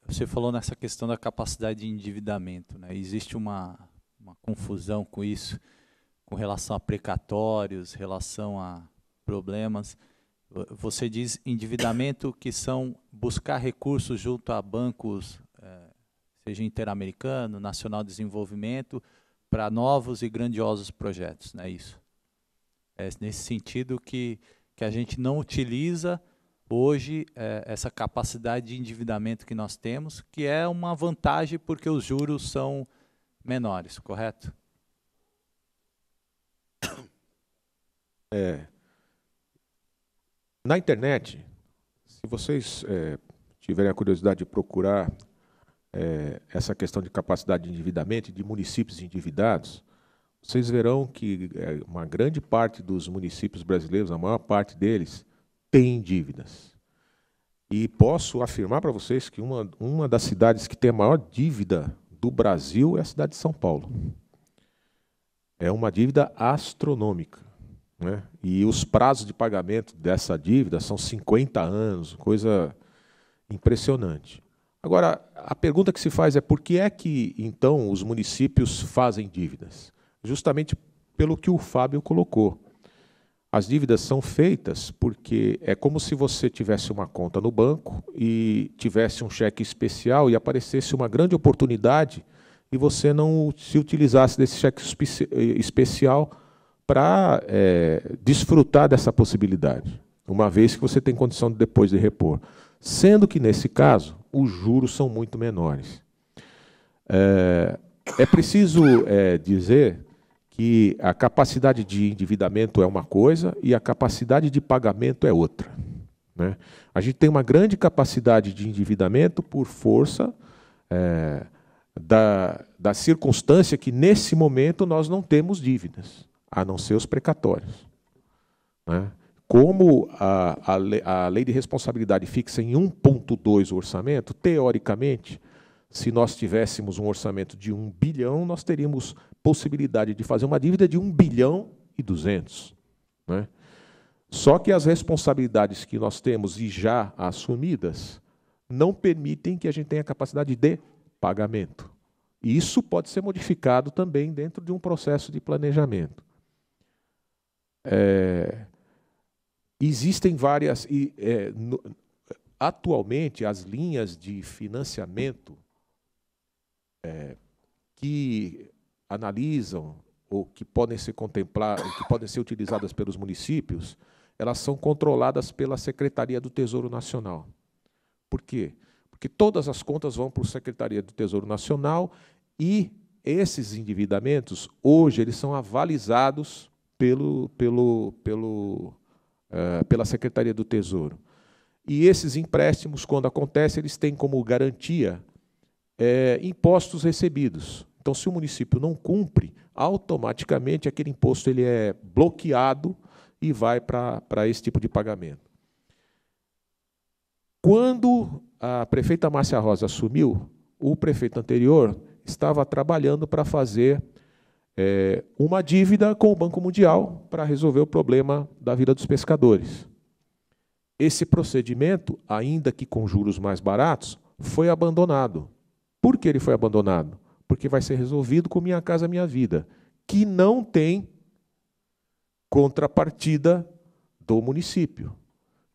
Você falou nessa questão da capacidade de endividamento, né? Existe uma confusão com isso, com relação a precatórios, relação a problemas. Você diz endividamento que são buscar recursos junto a bancos, seja Interamericano, Nacional de Desenvolvimento, para novos e grandiosos projetos, não é isso? É nesse sentido que a gente não utiliza hoje essa capacidade de endividamento que nós temos, que é uma vantagem porque os juros são menores, correto? Na internet, se vocês tiverem a curiosidade de procurar essa questão de capacidade de endividamento, de municípios endividados, vocês verão que uma grande parte dos municípios brasileiros, a maior parte deles, tem dívidas. E posso afirmar para vocês que uma das cidades que tem a maior dívida do Brasil é a cidade de São Paulo. É uma dívida astronômica, né? E os prazos de pagamento dessa dívida são 50 anos, coisa impressionante. Agora, a pergunta que se faz é por que é que, então, os municípios fazem dívidas? Justamente pelo que o Fábio colocou. As dívidas são feitas porque é como se você tivesse uma conta no banco e tivesse um cheque especial e aparecesse uma grande oportunidade e você não se utilizasse desse cheque especial para desfrutar dessa possibilidade, uma vez que você tem condição de depois de repor. Sendo que, nesse caso, os juros são muito menores. É preciso dizer que a capacidade de endividamento é uma coisa e a capacidade de pagamento é outra, né? A gente tem uma grande capacidade de endividamento por força da circunstância que, nesse momento, nós não temos dívidas, a não ser os precatórios, né? Como a lei de responsabilidade fixa em 1,2 o orçamento, teoricamente, se nós tivéssemos um orçamento de 1 bilhão, nós teríamos possibilidade de fazer uma dívida de 1,2 bilhão, né? Só que as responsabilidades que nós temos e já assumidas não permitem que a gente tenha capacidade de pagamento. E isso pode ser modificado também dentro de um processo de planejamento. Existem várias... atualmente, as linhas de financiamento que analisam ou que podem ser contempladas, que podem ser utilizadas pelos municípios, elas são controladas pela Secretaria do Tesouro Nacional. Por quê? Porque todas as contas vão para a Secretaria do Tesouro Nacional e esses endividamentos, hoje, eles são avalizados pela Secretaria do Tesouro. E esses empréstimos, quando acontecem, eles têm como garantia impostos recebidos. Então, se o município não cumpre, automaticamente aquele imposto ele é bloqueado e vai para esse tipo de pagamento. Quando a prefeita Márcia Rosa assumiu, o prefeito anterior estava trabalhando para fazer uma dívida com o Banco Mundial para resolver o problema da vida dos pescadores. Esse procedimento, ainda que com juros mais baratos, foi abandonado. Por que ele foi abandonado? Porque vai ser resolvido com Minha Casa Minha Vida, que não tem contrapartida do município.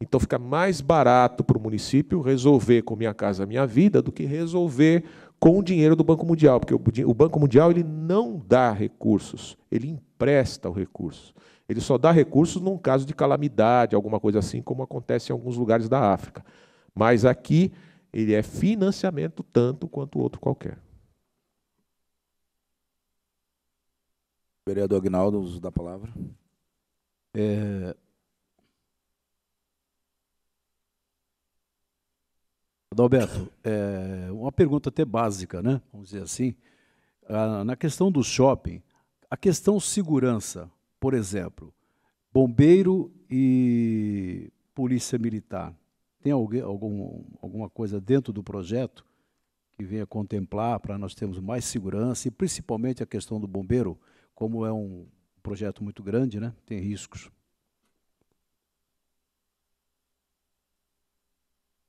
Então fica mais barato para o município resolver com Minha Casa Minha Vida do que resolver com o dinheiro do Banco Mundial, porque o Banco Mundial ele não dá recursos, ele empresta o recurso. Ele só dá recursos num caso de calamidade, alguma coisa assim, como acontece em alguns lugares da África. Mas aqui ele é financiamento tanto quanto outro qualquer. Vereador Aguinaldo, uso da palavra. Adalberto, uma pergunta até básica, né? Vamos dizer assim. Na questão do shopping, a questão segurança, por exemplo, bombeiro e polícia militar, tem alguma coisa dentro do projeto que venha contemplar para nós termos mais segurança e principalmente a questão do bombeiro, como é um projeto muito grande, né? Tem riscos.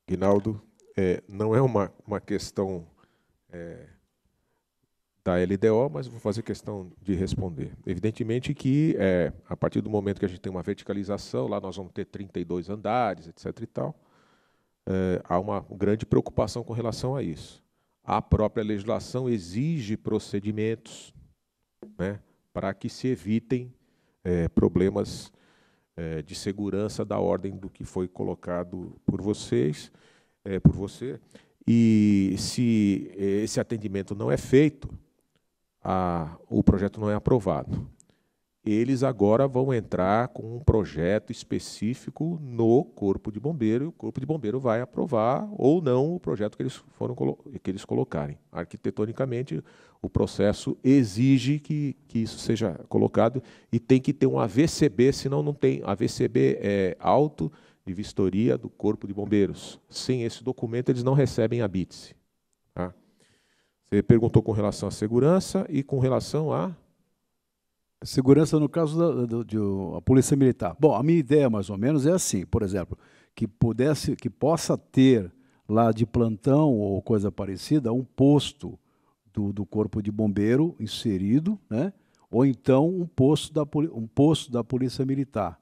Aguinaldo, não é uma questão da LDO, mas vou fazer questão de responder. Evidentemente que, a partir do momento que a gente tem uma verticalização, lá nós vamos ter 32 andares, etc. e tal, há uma grande preocupação com relação a isso. A própria legislação exige procedimentos, né, para que se evitem problemas de segurança da ordem do que foi colocado por vocês, por você. E se esse atendimento não é feito, o projeto não é aprovado. Eles agora vão entrar com um projeto específico no Corpo de Bombeiro, e o Corpo de Bombeiro vai aprovar ou não o projeto que eles colocarem. Arquitetonicamente, o processo exige que isso seja colocado e tem que ter um AVCB, senão não tem. AVCB é auto de vistoria do Corpo de Bombeiros. Sem esse documento, eles não recebem a BITSE. Tá? Você perguntou com relação à segurança e com relação à... Segurança no caso da Polícia Militar. Bom, a minha ideia mais ou menos é assim, por exemplo, que possa ter lá de plantão ou coisa parecida um posto do Corpo de Bombeiro inserido, né? Ou então um posto da Polícia Militar.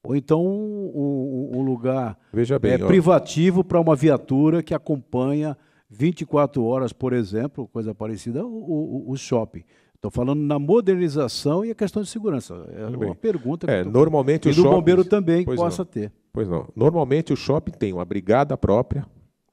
Ou então um lugar Veja bem, privativo para uma viatura que acompanha 24 horas, por exemplo, coisa parecida, o shopping. Estou falando na modernização e a questão de segurança. É Tudo uma bem. pergunta que Normalmente e os do shoppings... bombeiro também Pois possa não. ter. Pois não. Normalmente o shopping tem uma brigada própria,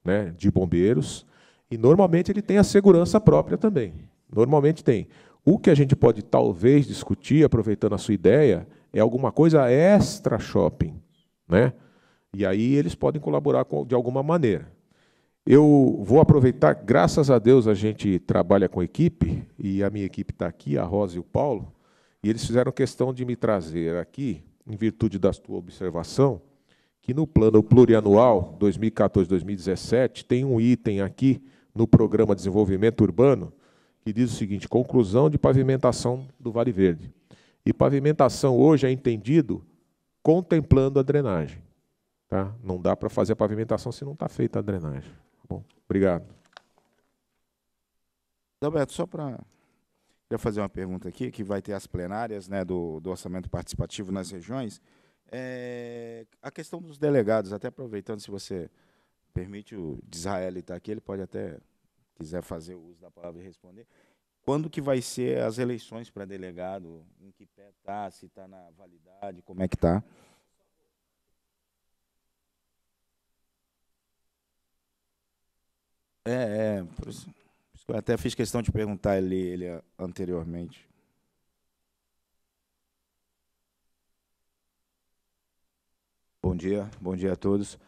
né, de bombeiros, e normalmente ele tem a segurança própria também. Normalmente tem. O que a gente pode talvez discutir, aproveitando a sua ideia, é alguma coisa extra shopping, né? E aí eles podem colaborar de alguma maneira. Eu vou aproveitar, graças a Deus a gente trabalha com equipe, e a minha equipe está aqui, a Rosa e o Paulo, e eles fizeram questão de me trazer aqui, em virtude da sua observação, que no plano plurianual 2014-2017 tem um item aqui no Programa de Desenvolvimento Urbano que diz o seguinte: conclusão de pavimentação do Vale Verde. E pavimentação hoje é entendido contemplando a drenagem. Tá? Não dá para fazer a pavimentação se não está feita a drenagem. Bom, obrigado. Alberto, só para eu fazer uma pergunta aqui, que vai ter as plenárias, né, do orçamento participativo nas regiões. A questão dos delegados, até aproveitando, se você permite, o Israel estar aqui, ele pode até, quiser fazer o uso da palavra e responder. Quando que vai ser as eleições para delegado? Em que pé está? Se está na validade? Como é que está? Por isso que eu até fiz questão de perguntar ele anteriormente. Bom dia a todos.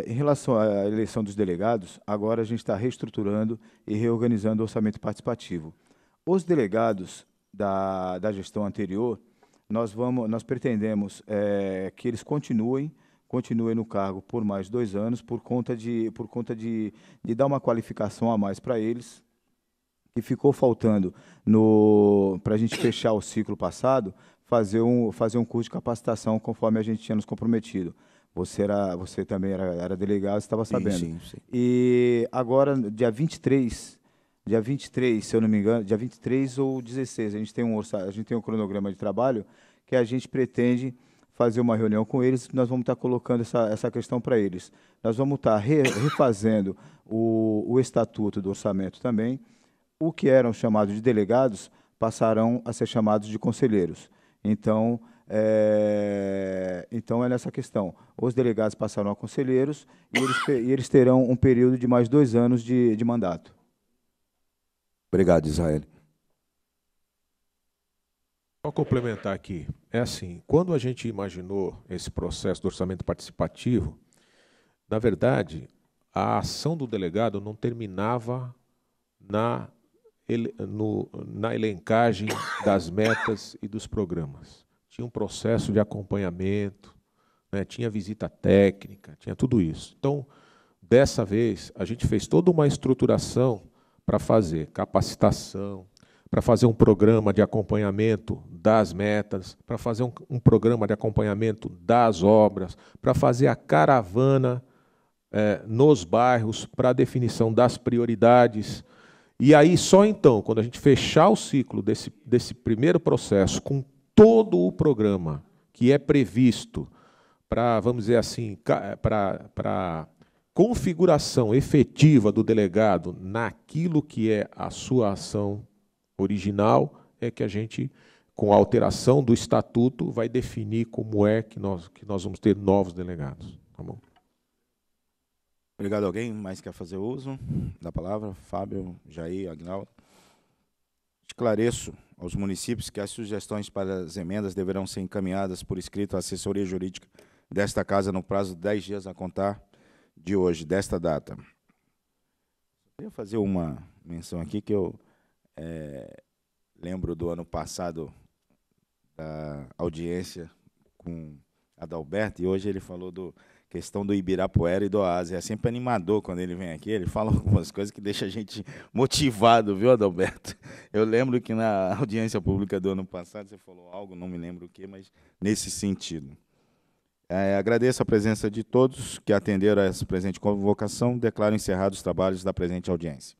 Em relação à eleição dos delegados, agora a gente está reestruturando e reorganizando o orçamento participativo. Os delegados da gestão anterior, nós pretendemos que eles continuem no cargo por mais 2 anos, por conta de dar uma qualificação a mais para eles, que ficou faltando para a gente fechar o ciclo passado, fazer um curso de capacitação conforme a gente tinha nos comprometido. Você também era delegado, estava sabendo. Sim. E agora, dia 23, se eu não me engano, dia 23 ou 16, a gente tem um cronograma de trabalho que a gente pretende fazer uma reunião com eles, nós vamos estar colocando essa questão para eles. Nós vamos estar refazendo o estatuto do orçamento também. O que eram chamados de delegados passarão a ser chamados de conselheiros. Então é nessa questão. Os delegados passarão a conselheiros e eles terão um período de mais 2 anos de mandato. Obrigado, Israel. Só complementar aqui. É assim, quando a gente imaginou esse processo do orçamento participativo, na verdade, a ação do delegado não terminava na elencagem das metas e dos programas. Tinha um processo de acompanhamento, né, tinha visita técnica, tinha tudo isso. Então, dessa vez, a gente fez toda uma estruturação para fazer capacitação, para fazer um programa de acompanhamento das metas, para fazer um programa de acompanhamento das obras, para fazer a caravana nos bairros, para a definição das prioridades. E aí, só então, quando a gente fechar o ciclo desse primeiro processo, com todo o programa que é previsto para, vamos dizer assim, para configuração efetiva do delegado naquilo que é a sua ação original, é que a gente, com a alteração do estatuto, vai definir como é que nós vamos ter novos delegados. Tá bom? Obrigado. Alguém mais quer fazer uso da palavra? Fábio, Jair, Agnaldo. Esclareço aos municípios que as sugestões para as emendas deverão ser encaminhadas por escrito à assessoria jurídica desta casa no prazo de 10 dias a contar de hoje, desta data. Eu queria fazer uma menção aqui que eu lembro do ano passado da audiência com Adalberto, e hoje ele falou da questão do Ibirapuera e do Oásis. É sempre animador quando ele vem aqui, ele fala algumas coisas que deixam a gente motivado, viu, Adalberto? Eu lembro que na audiência pública do ano passado você falou algo, não me lembro o quê, mas nesse sentido. Agradeço a presença de todos que atenderam a essa presente convocação, declaro encerrados os trabalhos da presente audiência.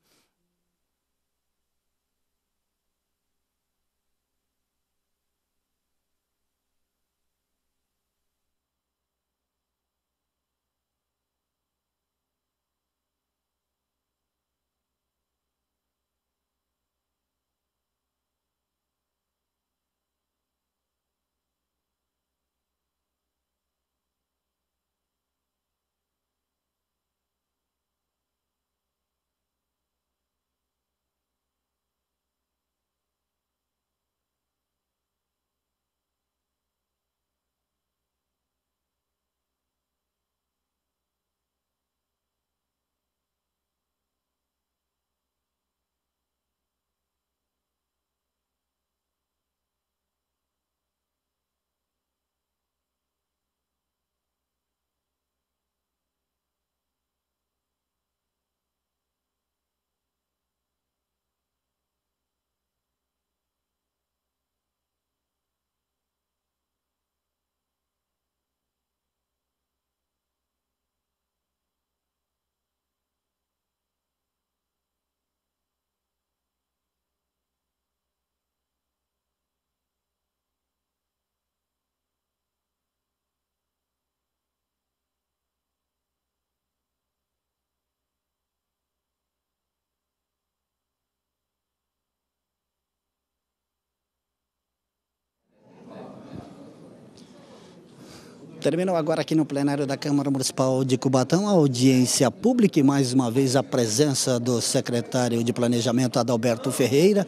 Terminou agora aqui no plenário da Câmara Municipal de Cubatão a audiência pública e mais uma vez a presença do secretário de Planejamento Adalberto Ferreira,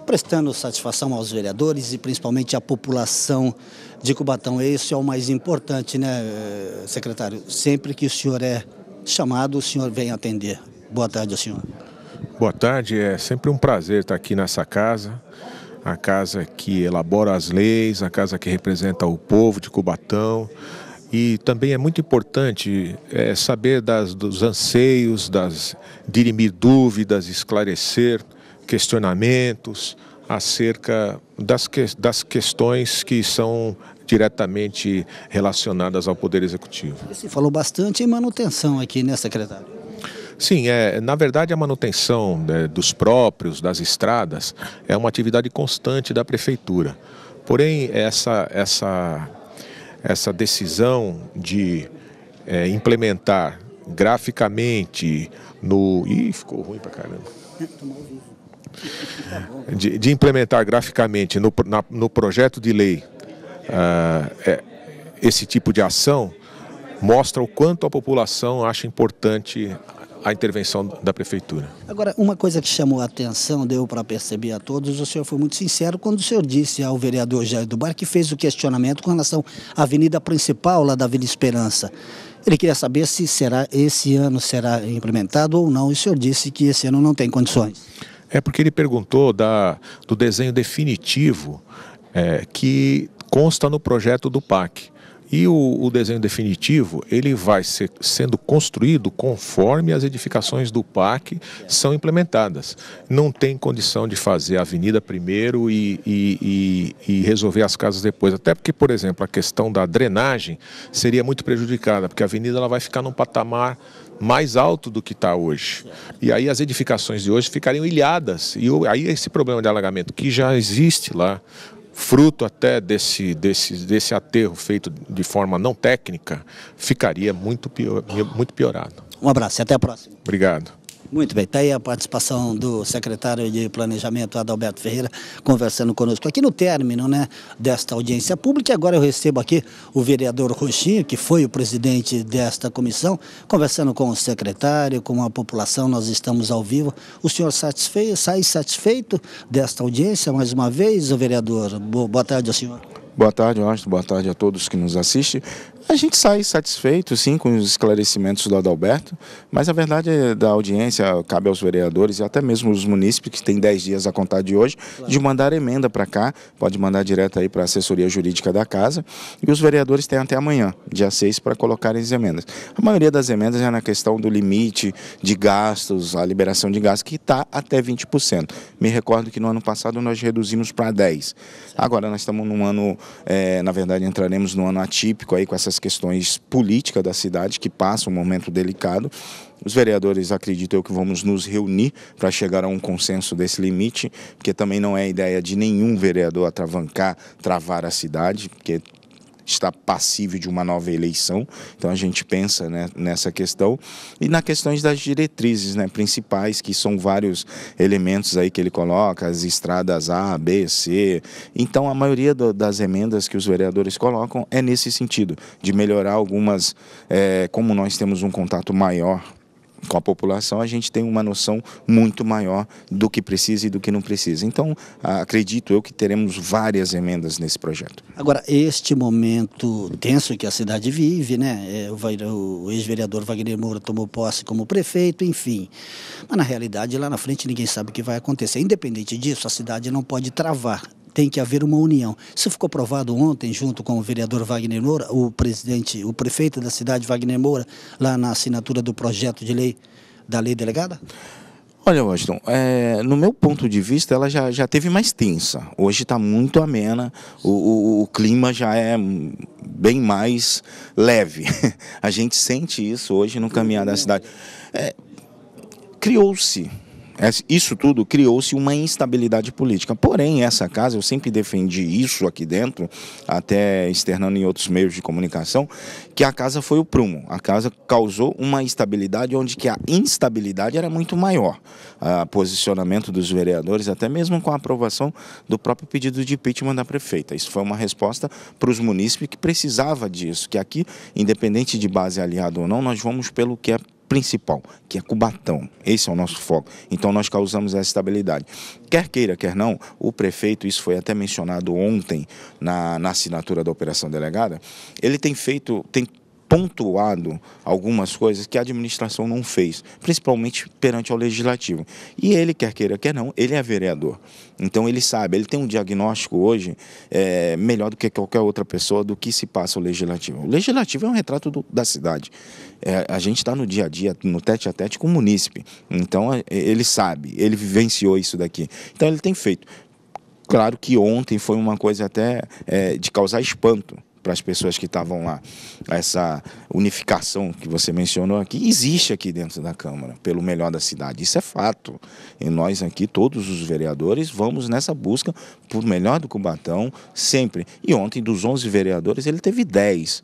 prestando satisfação aos vereadores e principalmente à população de Cubatão. Esse é o mais importante, né, secretário? Sempre que o senhor é chamado, o senhor vem atender. Boa tarde, senhor. Boa tarde, é sempre um prazer estar aqui nessa casa, a casa que elabora as leis, a casa que representa o povo de Cubatão. E também é muito importante saber dos anseios, dirimir dúvidas, esclarecer questionamentos acerca das questões que são diretamente relacionadas ao Poder Executivo. Você falou bastante em manutenção aqui, né, secretário? Sim, na verdade a manutenção dos próprios, das estradas, é uma atividade constante da Prefeitura. Porém, essa decisão de implementar graficamente Ih, ficou ruim pra caramba. De implementar graficamente no projeto de lei esse tipo de ação mostra o quanto a população acha importante a intervenção da Prefeitura. Agora, uma coisa que chamou a atenção, deu para perceber a todos, o senhor foi muito sincero quando o senhor disse ao vereador Jair do Bar que fez o questionamento com relação à avenida principal lá da Vila Esperança. Ele queria saber se esse ano será implementado ou não, e o senhor disse que esse ano não tem condições. É porque ele perguntou do desenho definitivo que consta no projeto do PAC. E o desenho definitivo, ele vai sendo construído conforme as edificações do PAC são implementadas. Não tem condição de fazer a avenida primeiro e resolver as casas depois. Até porque, por exemplo, a questão da drenagem seria muito prejudicada, porque a avenida ela vai ficar num patamar mais alto do que está hoje. E aí as edificações de hoje ficariam ilhadas. E aí esse problema de alagamento que já existe lá, fruto até desse aterro feito de forma não técnica, ficaria muito piorado. Um abraço e até a próxima. Obrigado. Muito bem, está aí a participação do secretário de Planejamento, Adalberto Ferreira, conversando conosco aqui no término, né, desta audiência pública. E agora eu recebo aqui o vereador Roxinho, que foi o presidente desta comissão, conversando com o secretário, com a população. Nós estamos ao vivo. O senhor sai satisfeito desta audiência, mais uma vez, o vereador? Boa tarde ao senhor. Boa tarde, Austin. Boa tarde a todos que nos assistem. A gente sai satisfeito, sim, com os esclarecimentos do Adalberto, mas a verdade da audiência cabe aos vereadores e até mesmo os munícipes, que têm 10 dias a contar de hoje, de mandar emenda para cá, pode mandar direto aí para a assessoria jurídica da casa, e os vereadores têm até amanhã, dia 6, para colocarem as emendas. A maioria das emendas é na questão do limite de gastos, a liberação de gastos, que está até 20%. Me recordo que no ano passado nós reduzimos para 10%. Agora nós estamos num ano, na verdade entraremos num ano atípico aí com essas questões políticas da cidade que passam um momento delicado. Os vereadores, acredito eu, que vamos nos reunir para chegar a um consenso desse limite, porque também não é ideia de nenhum vereador atravancar, travar a cidade, porque está passível de uma nova eleição. Então a gente pensa, né, nessa questão e nas questões das diretrizes, né, principais, que são vários elementos aí que ele coloca, as estradas A, B, C. Então a maioria das emendas que os vereadores colocam é nesse sentido, de melhorar algumas, como nós temos um contato maior com a população, a gente tem uma noção muito maior do que precisa e do que não precisa. Então, acredito eu que teremos várias emendas nesse projeto. Agora, este momento tenso que a cidade vive, né? O ex-vereador Wagner Moura tomou posse como prefeito, enfim. Mas, na realidade, lá na frente ninguém sabe o que vai acontecer. Independente disso, a cidade não pode travar. Tem que haver uma união. Isso ficou provado ontem, junto com o vereador Wagner Moura, o prefeito da cidade, Wagner Moura, lá na assinatura do projeto de lei, da lei delegada? Olha, Washington, no meu ponto de vista, ela já teve mais tensa. Hoje está muito amena, o clima já é bem mais leve. A gente sente isso hoje no caminhar da cidade. Criou-se Isso tudo criou-se uma instabilidade política. Porém, essa casa, eu sempre defendi isso aqui dentro, até externando em outros meios de comunicação, que a casa foi o prumo. A casa causou uma instabilidade onde que a instabilidade era muito maior. O posicionamento dos vereadores, até mesmo com a aprovação do próprio pedido de impeachment da prefeita. Isso foi uma resposta para os munícipes que precisava disso, que aqui, independente de base aliada ou não, nós vamos pelo que é principal, que é Cubatão. Esse é o nosso foco. Então nós causamos essa estabilidade. Quer queira, quer não, o prefeito, isso foi até mencionado ontem na assinatura da operação delegada, ele tem pontuado algumas coisas que a administração não fez, principalmente perante ao legislativo. E ele, quer queira, quer não, ele é vereador. Então ele sabe, ele tem um diagnóstico hoje melhor do que qualquer outra pessoa do que se passa o legislativo. O legislativo é um retrato da cidade. A gente está no dia a dia, no tete-a-tete com o munícipe. Então ele sabe, ele vivenciou isso daqui. Então ele tem feito. Claro que ontem foi uma coisa até de causar espanto para as pessoas que estavam lá. Essa unificação que você mencionou aqui, existe aqui dentro da Câmara, pelo melhor da cidade. Isso é fato. E nós aqui, todos os vereadores, vamos nessa busca por melhor do Cubatão, sempre. E ontem, dos 11 vereadores, ele teve 10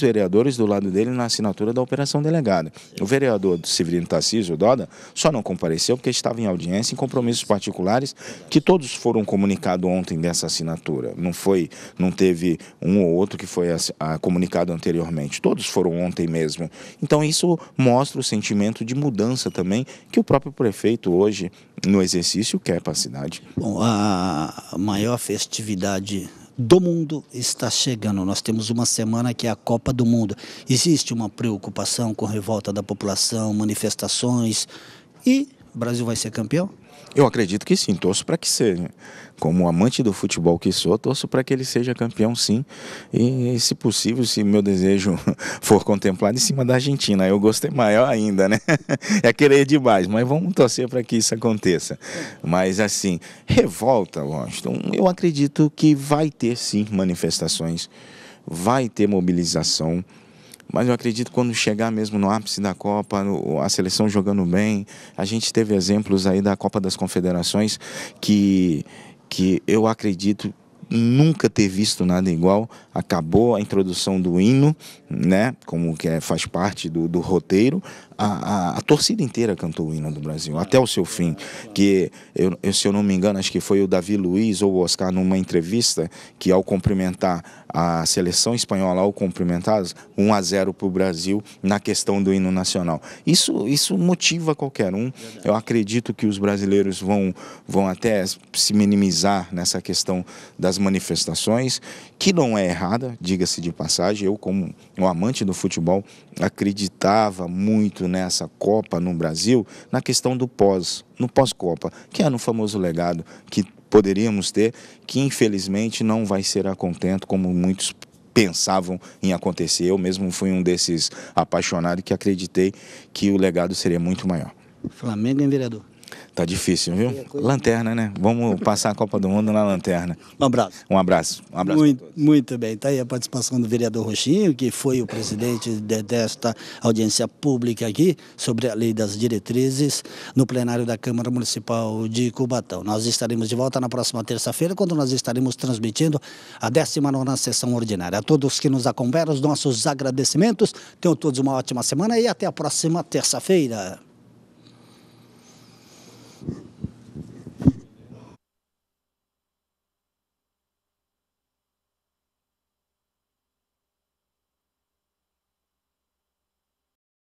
vereadores do lado dele na assinatura da operação delegada. O vereador Severino Tarcísio Doda só não compareceu porque estava em audiência em compromissos particulares que todos foram comunicados ontem dessa assinatura. Não teve um ou outro que foi comunicado anteriormente. Todos foram ontem mesmo. Então isso mostra o sentimento de mudança também que o próprio prefeito hoje, no exercício, quer para a cidade. Bom, a maior festividade do mundo está chegando. Nós temos uma semana que é a Copa do Mundo. Existe uma preocupação com revolta da população, manifestações, e o Brasil vai ser campeão? Eu acredito que sim, torço para que seja. Como amante do futebol que sou, torço para que ele seja campeão, sim. E, se possível, se meu desejo for contemplado, em cima da Argentina. Eu gostei maior ainda, né? É querer demais, mas vamos torcer para que isso aconteça. Mas, assim, revolta, Washington, eu acredito que vai ter, sim, manifestações, vai ter mobilização. Mas eu acredito que quando chegar mesmo no ápice da Copa, a seleção jogando bem, a gente teve exemplos aí da Copa das Confederações que eu acredito nunca ter visto nada igual. Acabou a introdução do hino, né, como que faz parte do roteiro. A torcida inteira cantou o hino do Brasil, até o seu fim, que, se eu não me engano, acho que foi o Davi Luiz ou o Oscar numa entrevista, que ao cumprimentar a seleção espanhola, ao cumprimentá-los, 1-0 para o Brasil na questão do hino nacional. Isso motiva qualquer um. Eu acredito que os brasileiros vão até se minimizar nessa questão das manifestações, que não é errada, diga-se de passagem. Eu, como um amante do futebol, acreditava muito nessa Copa no Brasil, na questão do pós-Copa, que é no famoso legado que poderíamos ter, que infelizmente não vai ser a contento, como muitos pensavam em acontecer. Eu mesmo fui um desses apaixonados que acreditei que o legado seria muito maior. Flamengo, hein, vereador? Tá difícil, viu? Lanterna, né? Vamos passar a Copa do Mundo na lanterna. Um abraço. Um abraço. Um abraço muito bem. Está aí a participação do vereador Rochinho, que foi o presidente desta audiência pública aqui sobre a lei das diretrizes no plenário da Câmara Municipal de Cubatão. Nós estaremos de volta na próxima terça-feira, quando nós estaremos transmitindo a 19ª sessão ordinária. A todos que nos acompanham, os nossos agradecimentos. Tenham todos uma ótima semana e até a próxima terça-feira.